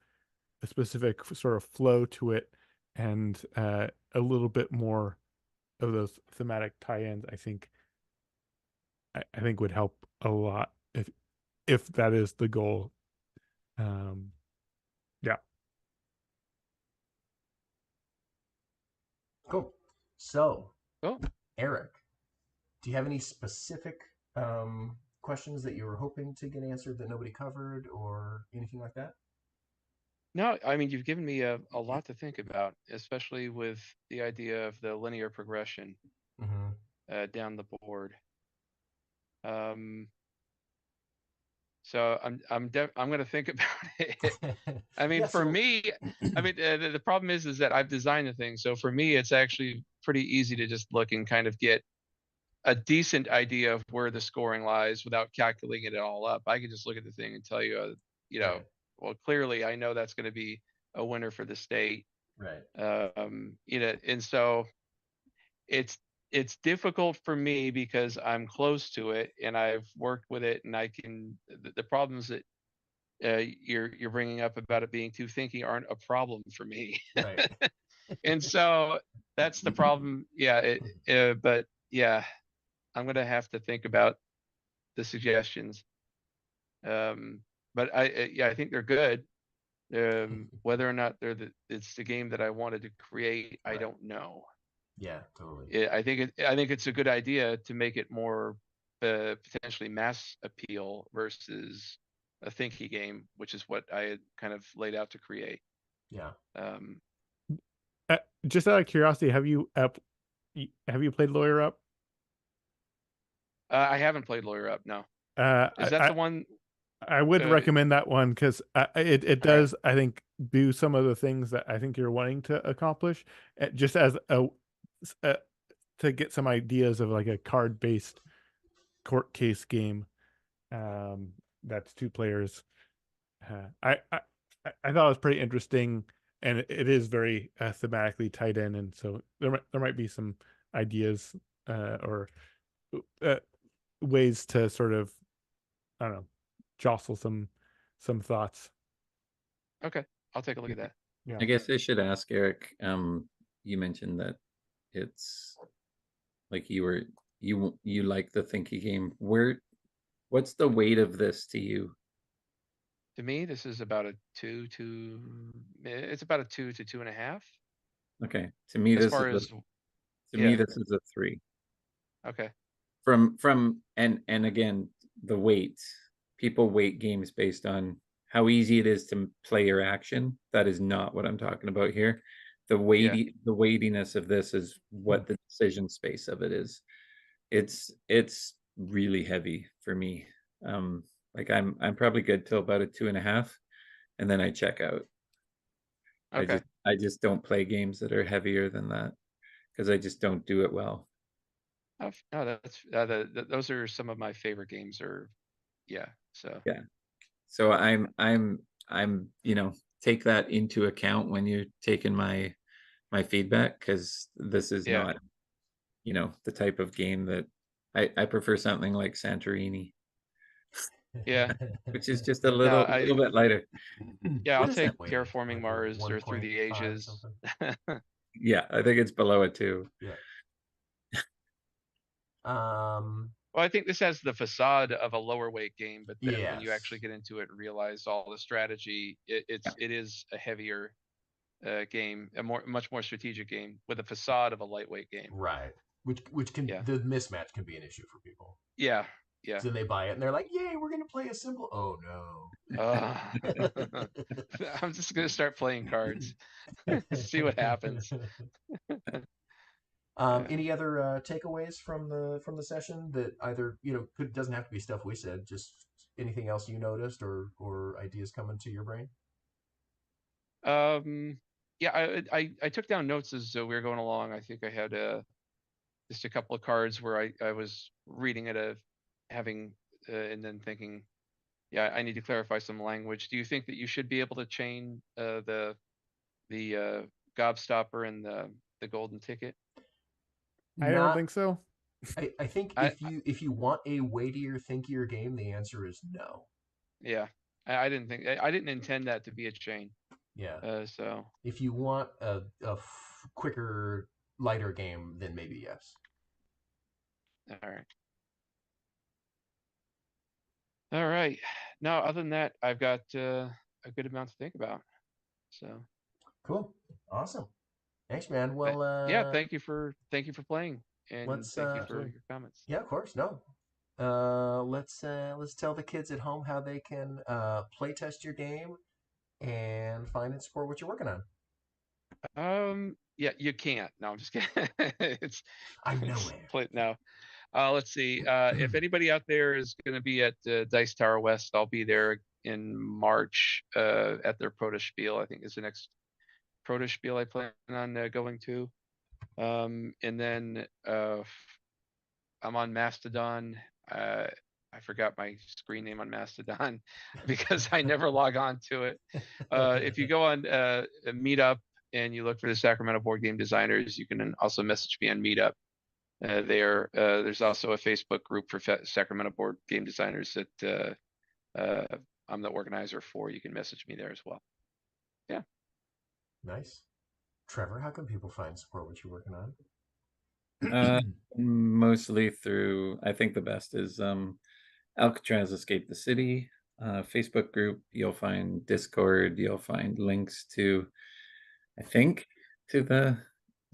D: a specific sort of flow to it, and a little bit more of those thematic tie-ins, I think would help a lot if that is the goal. Yeah.
A: Cool. So,
B: Cool.
A: Eric, do you have any specific questions that you were hoping to get answered that nobody covered or anything like that?
B: No, I mean, you've given me a lot to think about, especially with the idea of the linear progression
A: Mm-hmm.
B: down the board. So I'm going to think about it. I mean,
A: Yeah,
B: for
A: so
B: me, I mean, the problem is that I've designed the thing. So for me, it's actually pretty easy to just look and kind of get a decent idea of where the scoring lies without calculating it all up. I can just look at the thing and tell you, you know,
A: Right.
B: well, clearly I know that's going to be a winner for the state.
A: Right.
B: You know, and so it's difficult for me because I'm close to it and I've worked with it, and I can the problems that you're bringing up about it being too thinky aren't a problem for me.
A: Right.
B: And so that's the problem. Yeah, but yeah, I'm gonna have to think about the suggestions. But yeah, I think they're good. Whether or not it's the game that I wanted to create, I
A: Right.
B: don't know.
A: Yeah, totally.
B: I think it's a good idea to make it more potentially mass appeal versus a thinky game, which is what I had kind of laid out to create.
A: Yeah.
D: Just out of curiosity, have you played Lawyer Up?
B: I haven't played Lawyer Up. No, is that the one?
D: I would recommend that one because it does, I think, do some of the things that I think you're wanting to accomplish, just as to get some ideas of like a card-based court case game that's 2 players. I thought it was pretty interesting, and it is very thematically tied in, and so there might be some ideas or ways to sort of, I don't know, jostle some thoughts.
B: Okay, I'll take a look at that.
D: Yeah.
C: I guess I should ask Eric. You mentioned that it's like you like the thinky game. What's the weight of this to you?
B: To me, this is about a 2 to it's about a 2 to 2.5.
C: Okay, to me
B: As
C: this
B: far
C: is
B: as
C: me this is a 3.
B: Okay.
C: From and again, the weight. People weight games based on how easy it is to play your action. That is not what I'm talking about here. The weightiness of this is what the decision space of it is. It's really heavy for me. Like I'm probably good till about a 2.5, and then I check out.
B: Okay.
C: I just don't play games that are heavier than that because I just don't do it well.
B: Oh, no, that's those are some of my favorite games. Or yeah. So
C: yeah. So I'm take that into account when you're taking my feedback, because this is not the type of game that I prefer. Something like Santorini.
B: Yeah.
C: Which is just a little bit lighter.
B: Yeah, I'll take Terraforming Mars or Through the
A: 1.5
B: Ages.
C: Yeah, I think it's below it too.
A: Yeah.
B: Well, I think this has the facade of a lower weight game, but then when you
A: Yes.
B: actually get into it and realize all the strategy, it is a heavier game, a much more strategic game with a facade of a lightweight game.
A: Right. Which can the mismatch can be an issue for people.
B: Yeah. Yeah.
A: So then they buy it and they're like, "Yay, we're gonna play a simple." Oh no.
B: I'm just gonna start playing cards. See what happens. Yeah.
A: Any other takeaways from the session that either doesn't have to be stuff we said, just anything else you noticed or ideas coming to your brain?
B: Yeah, I took down notes as we were going along. I think I had just a couple of cards where I was reading it, having and then thinking, yeah, I need to clarify some language. Do you think that you should be able to chain the gobstopper and the golden ticket?
D: I don't
A: Not.
D: think so.
A: I think
B: I
A: if you want a weightier, thinkier game, the answer is no.
B: Yeah, I didn't think I didn't intend that to be a chain.
A: Yeah.
B: So
A: If you want a quicker, lighter game, then maybe yes.
B: all right. All right. Now, other than that, I've got a good amount to think about. So
A: Cool. Awesome. Thanks, man.
B: but,
A: Well,
B: yeah, thank you for playing, and
A: let's
B: thank you for
D: Absolutely.
B: your comments.
A: yeah, of course. No. Let's tell the kids at home how they can play test your game and find and support what you're working on.
B: Yeah, you can't. No, I'm just kidding. it's
A: I know
B: it's
A: it.
B: play now. Let's see. If anybody out there is going to be at Dice Tower West, I'll be there in March at their Proto Spiel. I think is the next Proto Spiel I plan on going to. And then I'm on Mastodon. I forgot my screen name on Mastodon because I never log on to it. If you go on Meetup and you look for the Sacramento Board Game Designers, you can also message me on Meetup. There's also a Facebook group for Sacramento Board Game Designers that I'm the organizer for. You can message me there as well. Yeah.
A: Nice. Trevor, how can people find support what you're working on?
C: Mostly through, I think the best is Alcatraz Escape the City Facebook group. You'll find Discord. You'll find links to, I think, to the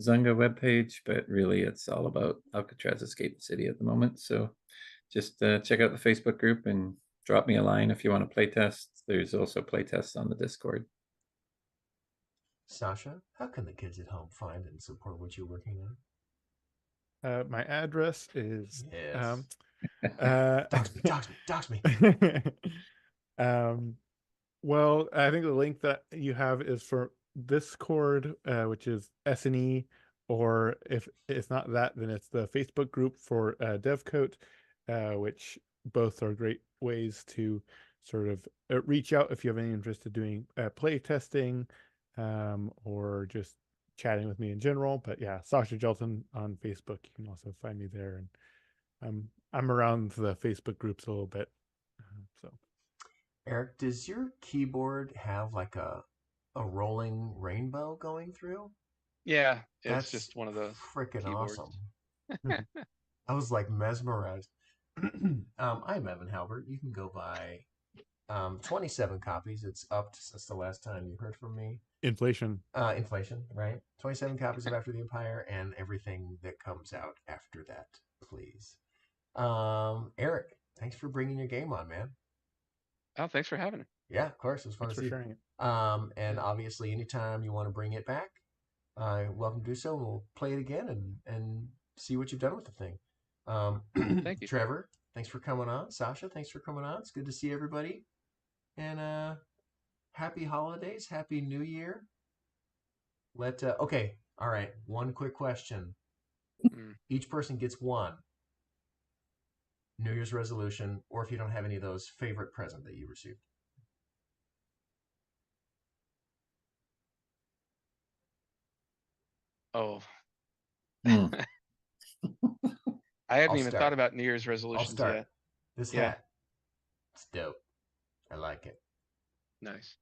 C: Zunga webpage, but really it's all about Alcatraz Escape the City at the moment. So just check out the Facebook group and drop me a line if you want to play test. There's also playtests on the Discord.
A: Sasha, how can the kids at home find and support what you're working on?
D: My address is
A: Yes.
D: uh,
A: Dox me.
D: well, I think the link that you have is for Discord, which is SNE, or if it's not that, then it's the Facebook group for DevCoat, which both are great ways to sort of reach out if you have any interest in doing play testing, or just chatting with me in general. But yeah, Sasha Jelton on Facebook. You can also find me there, and I'm around the Facebook groups a little bit. So
A: Eric, does your keyboard have like a rolling rainbow going through?
B: Yeah, it's
A: That's
B: just one of the
A: freaking
B: keyboards.
A: awesome. I was like mesmerized. I'm Evan Halbert. You can go buy 27 copies. It's upped since the last time you heard from me.
D: inflation.
A: Inflation, right? 27 copies of After the Empire and everything that comes out after that, please. Eric, thanks for bringing your game on, man.
B: Oh, thanks for having me.
A: Yeah, of course. It was fun
D: Thanks
A: to
D: for
A: see.
D: sharing it.
A: And
B: Yeah.
A: obviously, anytime you want to bring it back, welcome to do so. We'll play it again and see what you've done with the thing.
B: Thank you.
A: Trevor, thanks for coming on. Sasha, thanks for coming on. It's good to see everybody. And happy holidays, happy New Year. Okay, all right. One quick question. Each person gets one New Year's resolution, or if you don't have any of those, favorite present that you received.
B: Oh,
C: Hmm.
B: I haven't
A: I'll
B: even
A: start.
B: thought about New Year's
A: I'll
B: resolutions
A: start.
B: yet.
A: This
B: Yeah.
A: hat. It's dope. I like it.
B: Nice.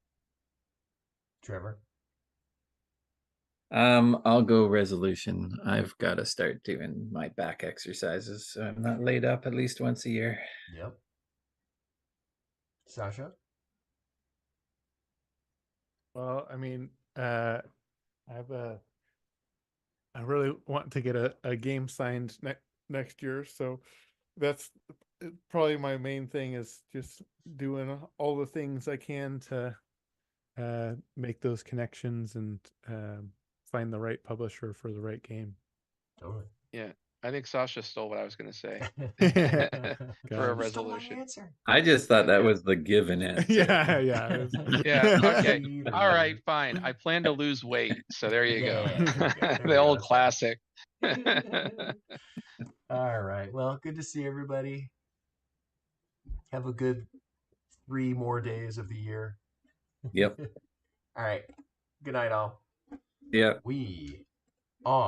A: Trevor?
C: I'll go resolution. I've got to start doing my back exercises so I'm not laid up at least once a year.
A: Yep. Sasha?
D: Well, I mean, I really want to get a game signed next year, so that's probably my main thing is just doing all the things I can to make those connections and find the right publisher for the right game.
A: Totally.
B: Yeah, I think Sasha stole what I was going to say for a
D: God.
A: You stole my
B: resolution.
A: answer.
C: I just thought that
B: Yeah.
C: was the given answer.
D: Yeah, yeah. it was-
B: Yeah, okay.
A: Either
B: All
A: way.
B: right, fine. I plan to lose weight. So there you go.
A: Yeah, there we go. There
B: The
A: we go.
B: old
A: That's
B: classic.
A: All right. Well, good to see everybody. Have a good 3 more days of the year.
C: Yep.
A: All right. Good night, all.
C: Yeah.
A: We are.